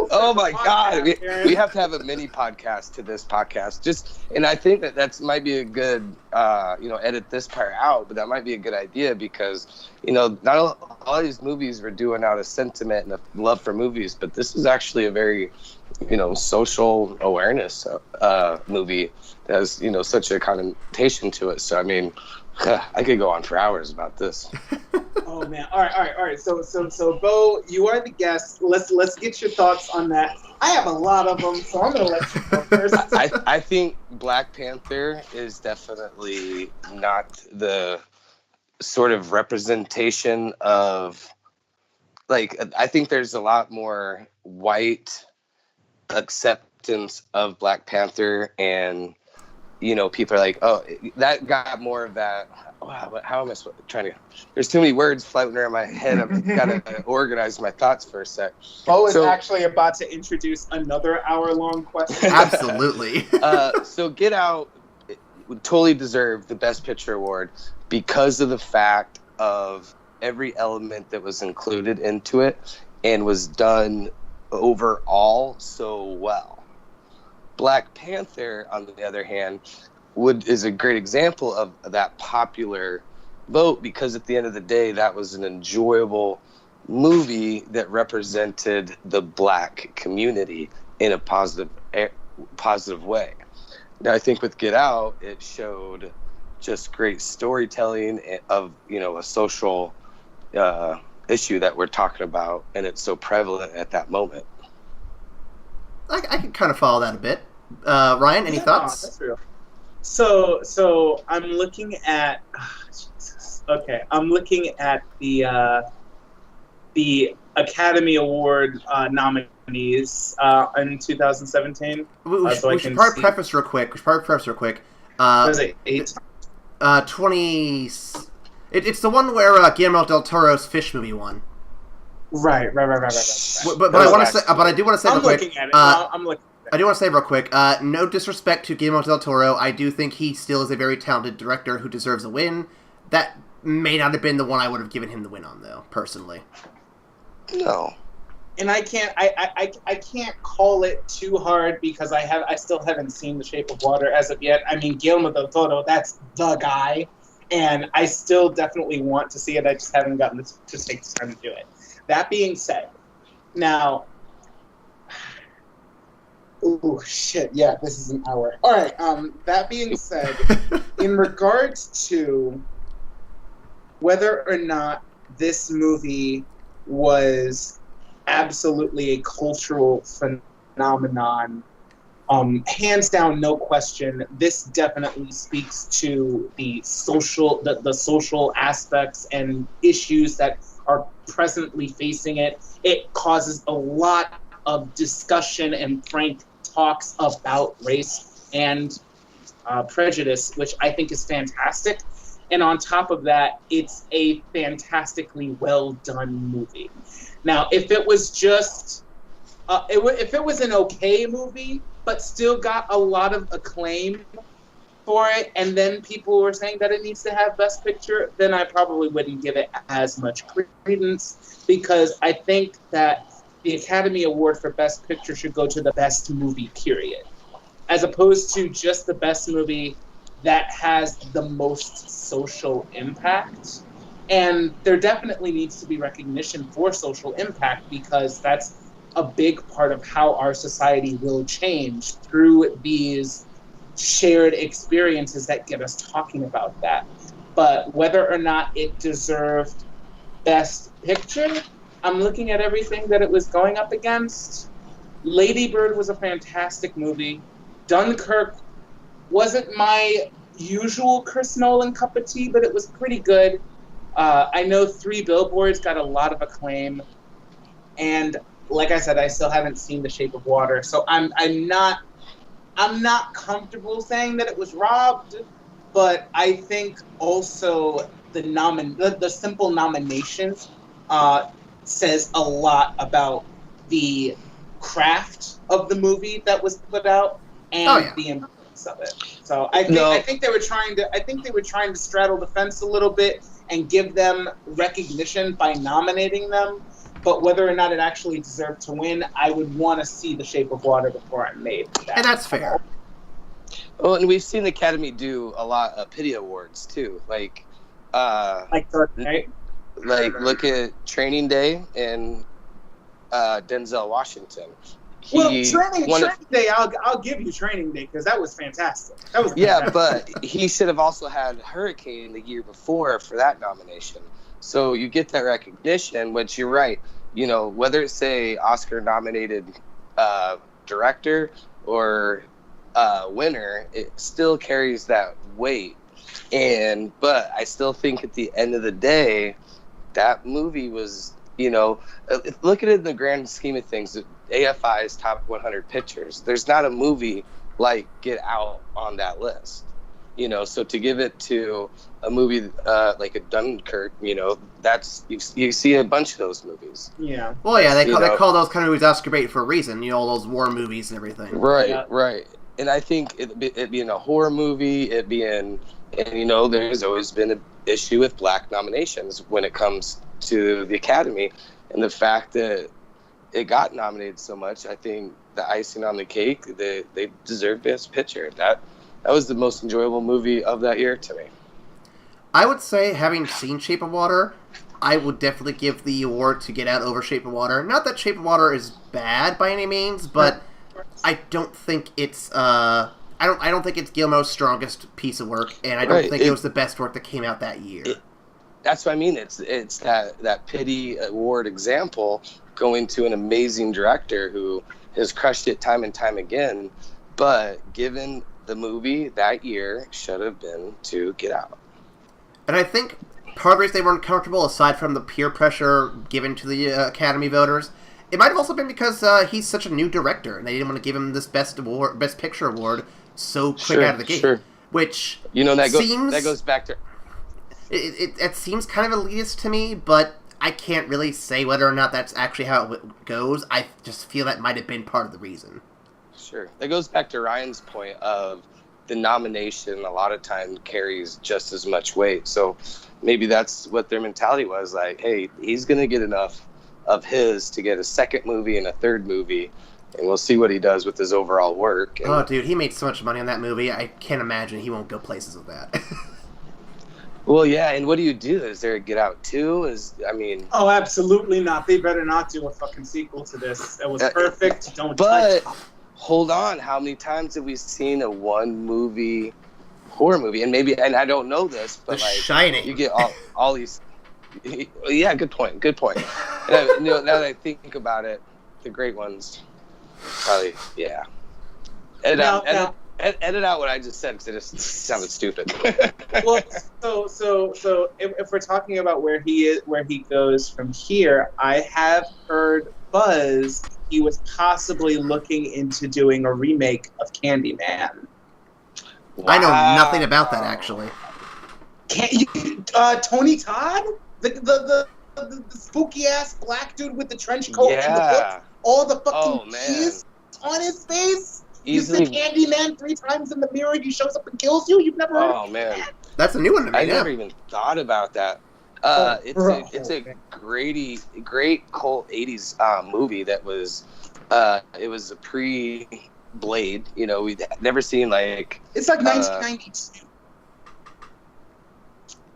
Oh my god, we have to have a mini podcast to this podcast. And I think that might be a good, edit this part out, but that might be a good idea because, not all these movies were doing out a sentiment and a love for movies, but this is actually a very, social awareness movie that has, such a connotation to it. So I mean, I could go on for hours about this. Oh man! All right. So, Bo, you are the guest. Let's get your thoughts on that. I have a lot of them, so I'm gonna let you go first. I think Black Panther is definitely not the sort of representation of, I think there's a lot more white acceptance of Black Panther, and people are like, oh, that got more of that. Wow, how am I trying to? There's too many words floating around my head. I've got to organize my thoughts for a sec. Bo is actually about to introduce another hour-long question. Absolutely. So Get Out would totally deserve the Best Picture award because of the fact of every element that was included into it and was done overall so well. Black Panther, on the other hand, is a great example of that popular vote because at the end of the day, that was an enjoyable movie that represented the Black community in a positive way. Now, I think with Get Out, it showed just great storytelling of a social issue that we're talking about, and it's so prevalent at that moment. I can kind of follow that a bit. Ryan, any thoughts? That's real. So I'm looking at. Jesus. Okay, I'm looking at the Academy Award nominees in 2017. We should probably preface real quick. Was it 8? 20. It's the one where Guillermo del Toro's Fish movie won. Right. But I want to say. But I do want to say real quick. Looking at it. I'm looking. I do want to say real quick, no disrespect to Guillermo del Toro, I do think he still is a very talented director who deserves a win. That may not have been the one I would have given him the win on, though, personally. No. And I can't call it too hard because I still haven't seen The Shape of Water as of yet. I mean, Guillermo del Toro, that's the guy, and I still definitely want to see it. I just haven't gotten to take the time to do it. That being said, now... Oh shit! Yeah, this is an hour. All right. That being said, in regards to whether or not this movie was absolutely a cultural phenomenon, hands down, no question. This definitely speaks to the social aspects and issues that are presently facing it. It causes a lot of discussion and frank talks about race and Prejudice, which I think is fantastic. And on top of that, it's a fantastically well done movie. Now, if it was just, if it was an okay movie, but still got a lot of acclaim for it, and then people were saying that it needs to have Best Picture, then I probably wouldn't give it as much credence, because I think that the Academy Award for Best Picture should go to the best movie, period, as opposed to just the best movie that has the most social impact. And there definitely needs to be recognition for social impact, because that's a big part of how our society will change, through these shared experiences that get us talking about that. But whether or not it deserved Best Picture, I'm looking at everything that it was going up against. Lady Bird was a fantastic movie. Dunkirk wasn't my usual Chris Nolan cup of tea, but it was pretty good. I know 3 Billboards got a lot of acclaim, and like I said, I still haven't seen The Shape of Water, so I'm not comfortable saying that it was robbed, but I think also the simple nomination says a lot about the craft of the movie that was put out and the importance of it. So I think they were trying to straddle the fence a little bit and give them recognition by nominating them. But whether or not it actually deserved to win, I would want to see The Shape of Water before I made that. And that's fair. Well, and we've seen the Academy do a lot of pity awards too, like Dark Knight. Like look at Training Day and Denzel Washington. Training Day, I'll give you Training Day, because that was fantastic. But he should have also had Hurricane the year before for that nomination. So you get that recognition, which you're right. You know, whether it's a Oscar-nominated director or winner, it still carries that weight. But I still think at the end of the day, that movie was, look at it in the grand scheme of things. AFI's top 100 pictures. There's not a movie like Get Out on that list. So to give it to a movie like a Dunkirk, that's you see a bunch of those movies. Yeah. Well, yeah, they call those kind of movies Oscar bait for a reason. All those war movies and everything. Right. And I think it being a horror movie, there's always been an issue with black nominations when it comes to the Academy, and the fact that it got nominated so much, I think the icing on the cake, they deserve Best Picture. That was the most enjoyable movie of that year to me. I would say, having seen Shape of Water, I would definitely give the award to Get Out over Shape of Water. Not that Shape of Water is bad by any means, but I don't think it's I don't think it's Guillermo's strongest piece of work, and I don't think it was the best work that came out that year. That's what I mean. It's that pity award example going to an amazing director who has crushed it time and time again, but given the movie that year should have been to Get Out. And I think part of the reason they weren't comfortable, aside from the peer pressure given to the Academy voters, it might have also been because he's such a new director, and they didn't want to give him this Best Picture award so quick out of the gate. Sure. Which that goes back to it seems kind of elitist to me, but I can't really say whether or not that's actually how it goes. I just feel that might have been part of the reason. Sure. That goes back to Ryan's point of the nomination a lot of times carries just as much weight. So maybe that's what their mentality was, like, hey, he's going to get enough of his to get a second movie and a third movie, and we'll see what he does with his overall work. And, oh, dude, he made so much money on that movie. I can't imagine he won't go places with that. Well, yeah, and what do you do? Is there a Get Out 2? Oh, absolutely not. They better not do a fucking sequel to this. That was perfect. Don't touch it. Hold on, how many times have we seen a one-movie horror movie? And I don't know this, but The Shining. You get all these... Yeah, good point. Now that I think about it, the great ones, probably, yeah. Edit out what I just said, because it just sounded stupid. Well, so if we're talking about where he goes from here, I have heard buzz he was possibly looking into doing a remake of Candyman. I know nothing about that, actually. Can't you, Tony Todd? The spooky ass black dude with the trench coat and the hook, all the fucking cheese on his face. Easily. You see Candyman 3 times in the mirror, he shows up and kills you. You've never heard of man. that? That's a new one to me. I never even thought about that. It's a great cult 80s movie that was it was a pre-Blade. You know, we'd never seen like. It's like 1992.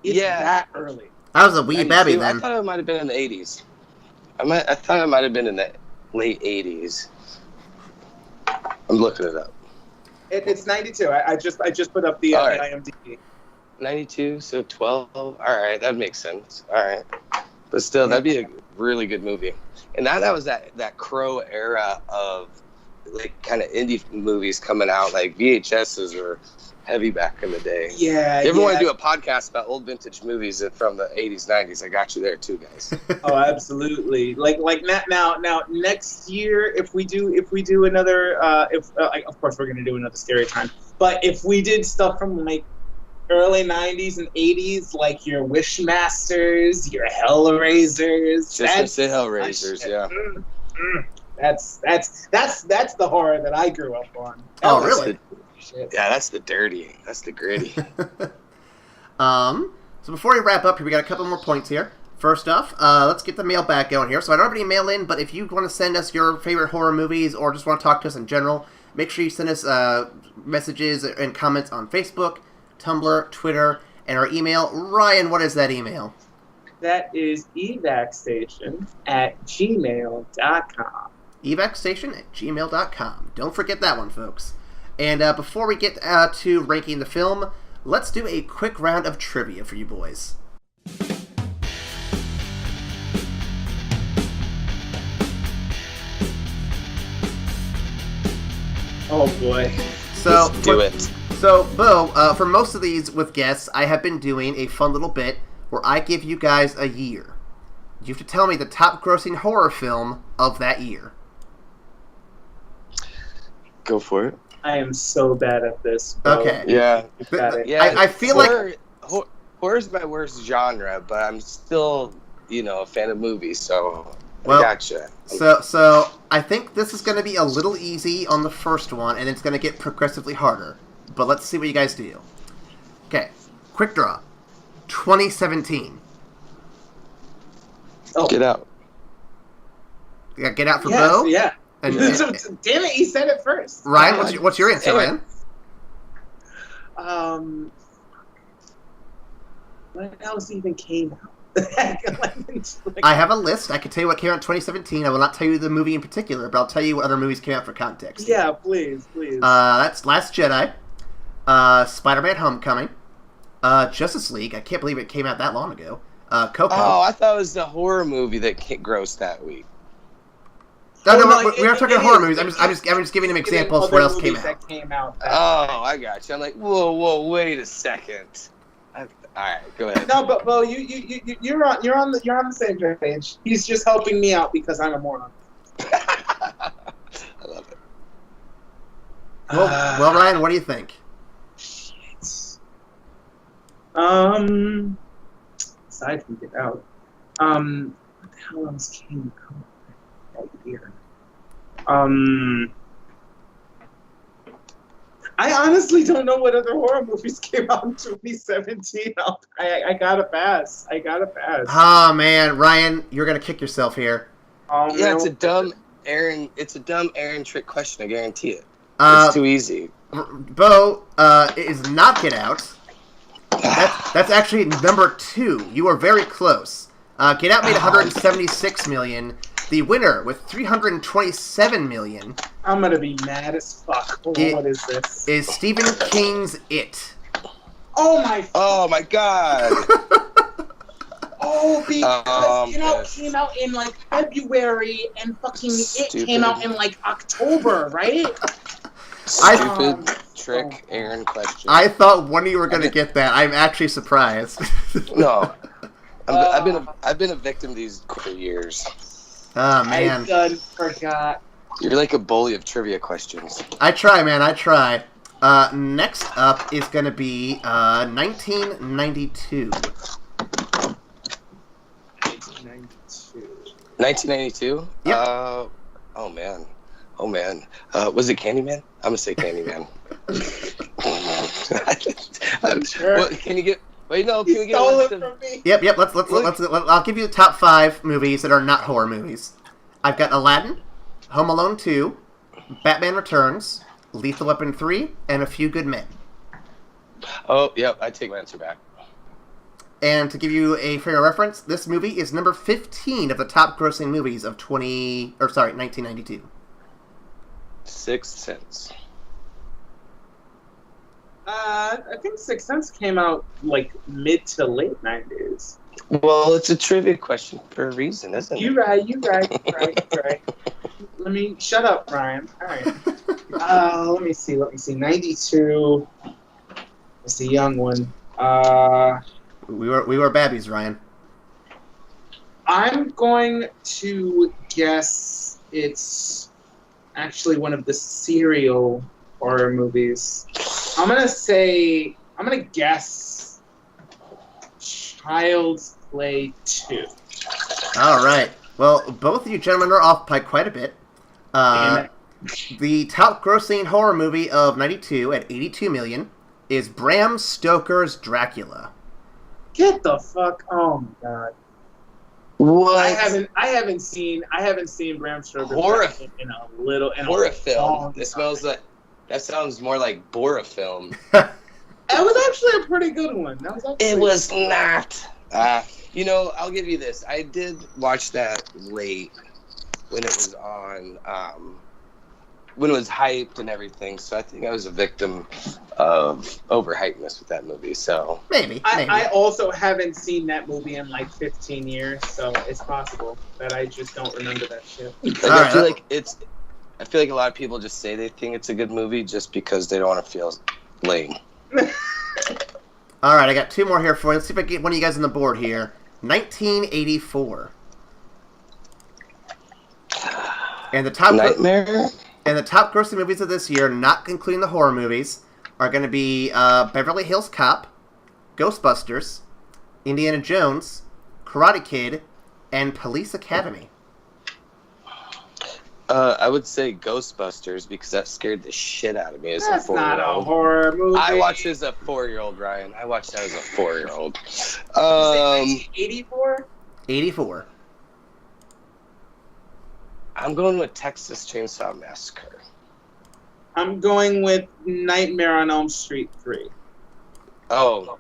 It's that early. I was a wee baby then. I thought it might have been in the 80s. I thought it might have been in the late 80s. I'm looking it up. It's 92. I just put up the IMDb. 92, so 12. All right, that makes sense. All right, but still, that'd be a really good movie. And that was that Crow era of like kind of indie movies coming out. Like VHSs were heavy back in the day. Yeah. If you ever want to do a podcast about old vintage movies from the 80s, 90s, I got you there too, guys. Oh, absolutely. Like now next year, if we do another, of course we're gonna do another Scary Time. But if we did stuff from like early 90s and 80s, like your Wishmasters, your Hellraisers. Just to say Hellraisers, yeah. That's the horror that I grew up on. Oh, really? Yeah, that's the dirty. That's the gritty. So before we wrap up here, we got a couple more points here. First off, let's get the mail back going here. So I don't have any mail in, but if you want to send us your favorite horror movies or just want to talk to us in general, make sure you send us messages and comments on Facebook, Tumblr, Twitter, and our email. Ryan, what is that email? That is evacstation@gmail.com. evacstation@gmail.com. Don't forget that one, folks. And before we get to ranking the film, let's do a quick round of trivia for you boys. Oh boy. So Let's do it. So, Bo, for most of these with guests, I have been doing a fun little bit where I give you guys a year. You have to tell me the top grossing horror film of that year. Go for it. I am so bad at this. Bo. Okay. Yeah. I feel like horror's my worst genre, but I'm still, a fan of movies, so well, I gotcha. So I think this is going to be a little easy on the first one, and it's going to get progressively harder. But let's see what you guys do. Okay, quick draw. 2017. Oh. Get Out. You got Get Out for Bo? Yeah. And, damn it, he said it first. Ryan, what's your answer, Ryan? What else even came out? I have a list. I can tell you what came out in 2017. I will not tell you the movie in particular, but I'll tell you what other movies came out for context. Yeah, please. That's Last Jedi, Spider-Man Homecoming, Justice League. I can't believe it came out that long ago. Coco. Oh, I thought it was the horror movie that grossed that week. No, we are talking horror movies. I'm just giving him examples for what else came out. I got you. I'm like, whoa, wait a second. All right, go ahead. No, but Bo, you're on the same page. He's just helping me out because I'm a moron. I love it. Well, Ryan, what do you think? Shit. Aside from Get Out, what the hell else came out that year? I honestly don't know what other horror movies came out in 2017. I gotta pass. Oh man, Ryan, you're gonna kick yourself here. Yeah, it's a dumb Aaron trick question. I guarantee it. It's too easy. Bo, it is not Get Out. That's actually number 2. You are very close. Get Out made 176 million. The winner with 327 million. I'm gonna be mad as fuck. What is this? Is Stephen King's It. Oh my god. Because came out in like February and fucking Stupid. It came out in like October, right? Stupid trick Aaron question. I thought one of you were gonna get that. I'm actually surprised. No. I've been a victim of these for years. Oh, man. I done forgot. You're like a bully of trivia questions. I try, man. I try. Next up is going to be 1992. 1992? Yep. Oh man. Was it Candyman? I'm gonna say Candyman. Sure. Well, can you get? Wait, no. Can we get a Stole list it of? from me. Yep. Let's. I'll give you the top 5 movies that are not horror movies. I've got Aladdin, Home Alone 2, Batman Returns, Lethal Weapon 3, and A Few Good Men. Oh, yep. I take my answer back. And to give you a fair reference, this movie is number 15 of the top grossing movies of 1992. Sixth Sense. I think Sixth Sense came out like mid to late 90s. Well, it's a trivia question for a reason, isn't it? You right. Let me shut up, Ryan. All right. Let me see. 92. It's a young one. We were babbies, Ryan. I'm going to guess it's actually one of the serial horror movies. I'm gonna guess Child's Play 2. All right. Well, both of you gentlemen are off by quite a bit. Damn it. The top grossing horror movie of 92 at 82 million is Bram Stoker's Dracula. Get the fuck! Oh my god! What? I haven't seen Bram Stoker Horror in a little horror film. It It smells like. That sounds more like Bora film. was actually a pretty good one. It was not. I'll give you this. I did watch that late when it was on, when it was hyped and everything. So I think I was a victim of overhypeness with that movie. So Maybe. I also haven't seen that movie in like 15 years, so it's possible that I just don't remember that shit. I feel like a lot of people just say they think it's a good movie just because they don't want to feel lame. All right, I got 2 more here for you. Let's see if I can get one of you guys on the board here. 1984. And the top Nightmare? and the top grossing movies of this year, not including the horror movies, are going to be Beverly Hills Cop, Ghostbusters, Indiana Jones, Karate Kid, and Police Academy. I would say Ghostbusters because that scared the shit out of me as a 4-year-old. That's not a horror movie. I watched it as a 4-year-old, Ryan. I watched that as a 4-year-old. 84? 84. I'm going with Texas Chainsaw Massacre. I'm going with Nightmare on Elm Street 3. Oh.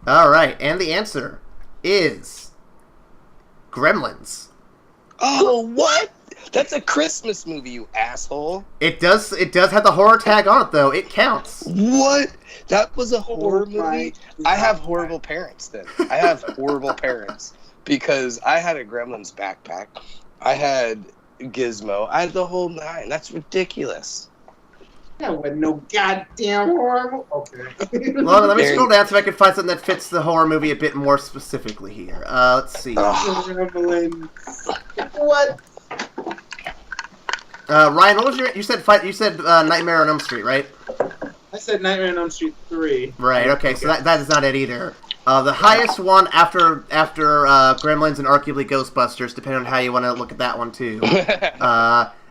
All right, and the answer is Gremlins. Oh, what? That's a Christmas movie, you asshole. It does have the horror tag on it, though. It counts. What? That was a horror Oh my movie? I have horrible parents then. I have horrible parents because I had a Gremlins backpack. I had Gizmo. I had the whole 9. That's ridiculous. That was no goddamn horror movie. Okay. Well, let me scroll down so I can find something that fits the horror movie a bit more specifically here. Let's see. Gremlins. What? Ryan, what was you said Nightmare on Elm Street, right? I said Nightmare on Elm Street 3. Right. Okay. So that is not it either. The highest one after Gremlins and arguably Ghostbusters, depending on how you want to look at that one too.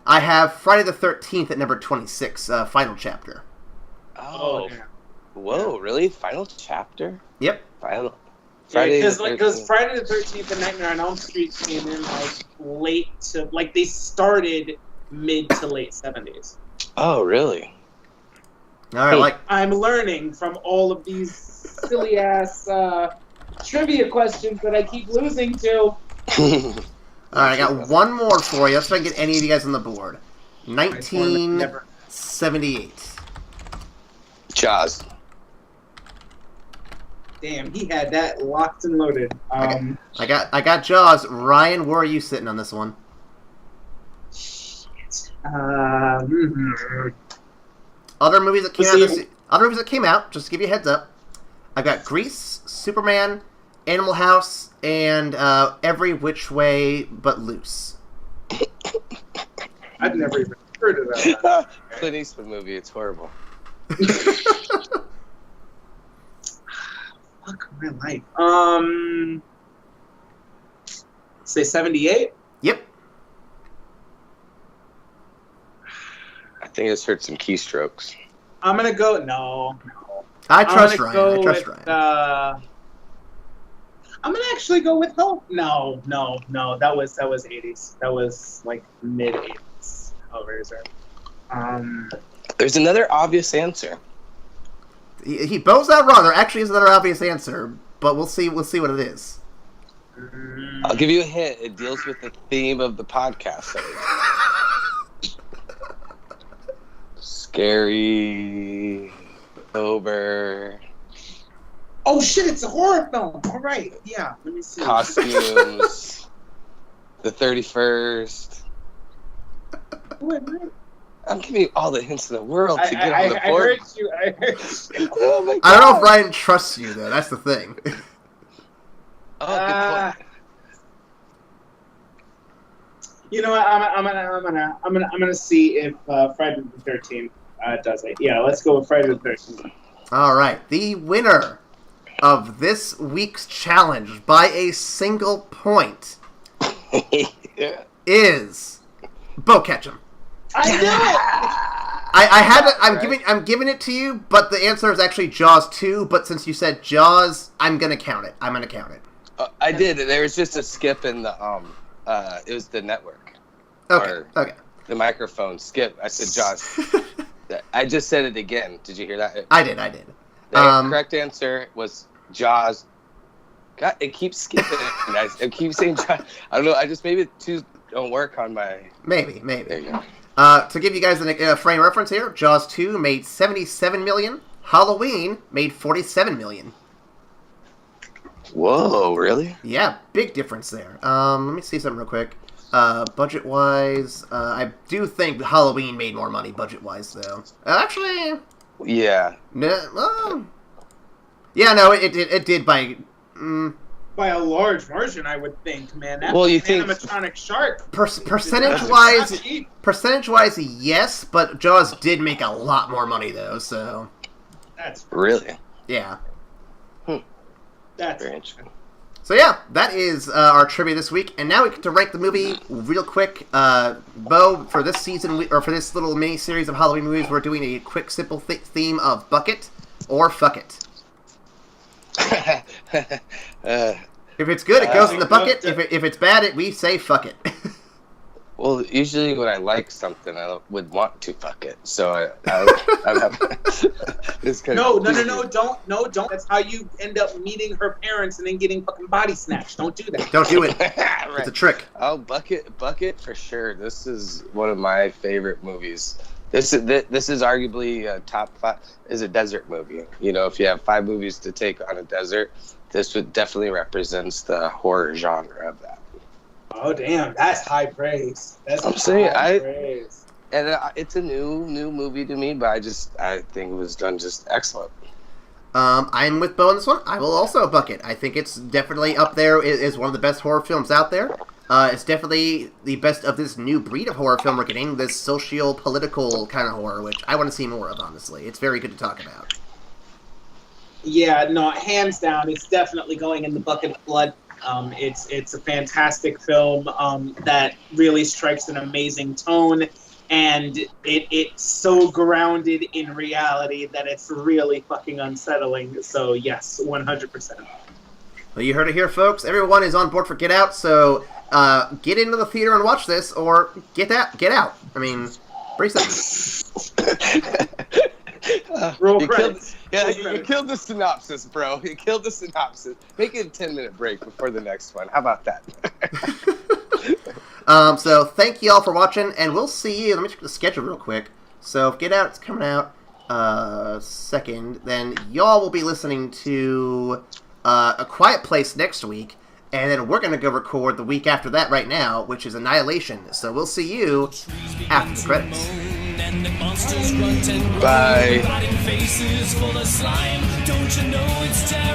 I have Friday the 13th at number 26, final chapter. Oh. Yeah. Whoa, really? Final chapter? Yep. Final. Because Friday the 13th and Nightmare on Elm Street came in they started mid to late 70s. Oh, really? All right. I'm learning from all of these silly ass trivia questions that I keep losing to. All right, I got one more for you. Let's see if I can get any of you guys on the board. 1978. Jaws. Damn, he had that locked and loaded. I got Jaws. Ryan, where are you sitting on this one? Other movies that came out. Just to give you a heads up. I've got Grease, Superman, Animal House, and Every Which Way But Loose. I've never even heard of that. Clint Eastwood movie. It's horrible. Fuck my life. Say 78. Yep. I think it's heard some keystrokes. I'm gonna go. No. I trust I'm Ryan. gonna go with, I'm gonna actually go with Hope. No. That was 80s. That was like mid 80s. Hellraiser. There's another obvious answer. He bows out wrong. There actually is another obvious answer, but we'll see. We'll see what it is. I'll give you a hint. It deals with the theme of the podcast. Scary, sober. Oh shit! It's a horror film. All right. Yeah. Let me see. Costumes. The 31st. What? I'm giving you all the hints in the world to get on the I board. heard you. Oh my God. I don't know if Ryan trusts you though. That's the thing. Oh, good point. You know what? I'm gonna see if Friday the 13th does it. Yeah, let's go with Friday the 13th. All right, the winner of this week's challenge by a single point Yeah. is Bo Ketchum. I knew it. I had it. I'm giving it to you, but the answer is actually Jaws 2. But since you said Jaws, I'm gonna count it. I did. There was just a skip in the it was the network. Okay. The microphone skip. I said Jaws. I just said it again. Did you hear that? I did. The correct answer was Jaws. God, it keeps skipping. It keeps saying Jaws. I don't know. I just maybe the two don't work on my. Maybe. There you go. To give you guys a frame reference here, Jaws 2 made $77 million. Halloween made $47 million. Whoa! Really? Yeah, big difference there. Let me see something real quick. Budget-wise, I do think Halloween made more money budget-wise, though. Actually, Yeah. no. Yeah, no, it did by. By a large margin, I would think, man. That's Well, you an think- animatronic shark. Percentage-wise, Not cheap. yes, but Jaws did make a lot more money, though. So, That's Really? yeah. that's Very interesting. So yeah, that is our trivia this week, and now we get to rank the movie real quick. Bo, for this season, or for this little mini series of Halloween movies, we're doing a quick, simple theme of bucket or fuck it. If it's good, it goes in the bucket. If it's bad, we say fuck it. Well, usually when I like something, I would want to fuck it. So I have this kind No, of don't. That's how you end up meeting her parents and then getting fucking body snatched. Don't do that. Don't do it. Right. It's a trick. Oh, bucket for sure. This is one of my favorite movies. This is arguably a top 5. Is a desert movie. You know, if you have 5 movies to take on a desert, this would definitely represents the horror genre of that. Oh damn, that's high praise. That's I'm saying, praise. And it's a new movie to me, but I think it was done just excellent. I'm with Bo on this one. I will also buck it. I think it's definitely up there. It is one of the best horror films out there. It's definitely the best of this new breed of horror film we're getting, this socio-political kind of horror, which I want to see more of, honestly. It's very good to talk about. Yeah, no, hands down, it's definitely going in the bucket of blood. It's a fantastic film that really strikes an amazing tone, and it's so grounded in reality that it's really fucking unsettling. So yes, 100%. Well, you heard it here, folks. Everyone is on board for Get Out, so get into the theater and watch this, or get out. I mean, pretty simple. Roll You credits. you killed the synopsis, bro. You killed the synopsis. Make it a 10-minute break before the next one. How about that? So thank you all for watching, and we'll see you. Let me check the schedule real quick. So if Get Out is coming out second, then y'all will be listening to A Quiet Place next week, and then we're going to go record the week after that right now, which is Annihilation. So we'll see you after the credits. And the monsters grunt and groan, Bye. rotting faces full of slime. Don't you know it's time?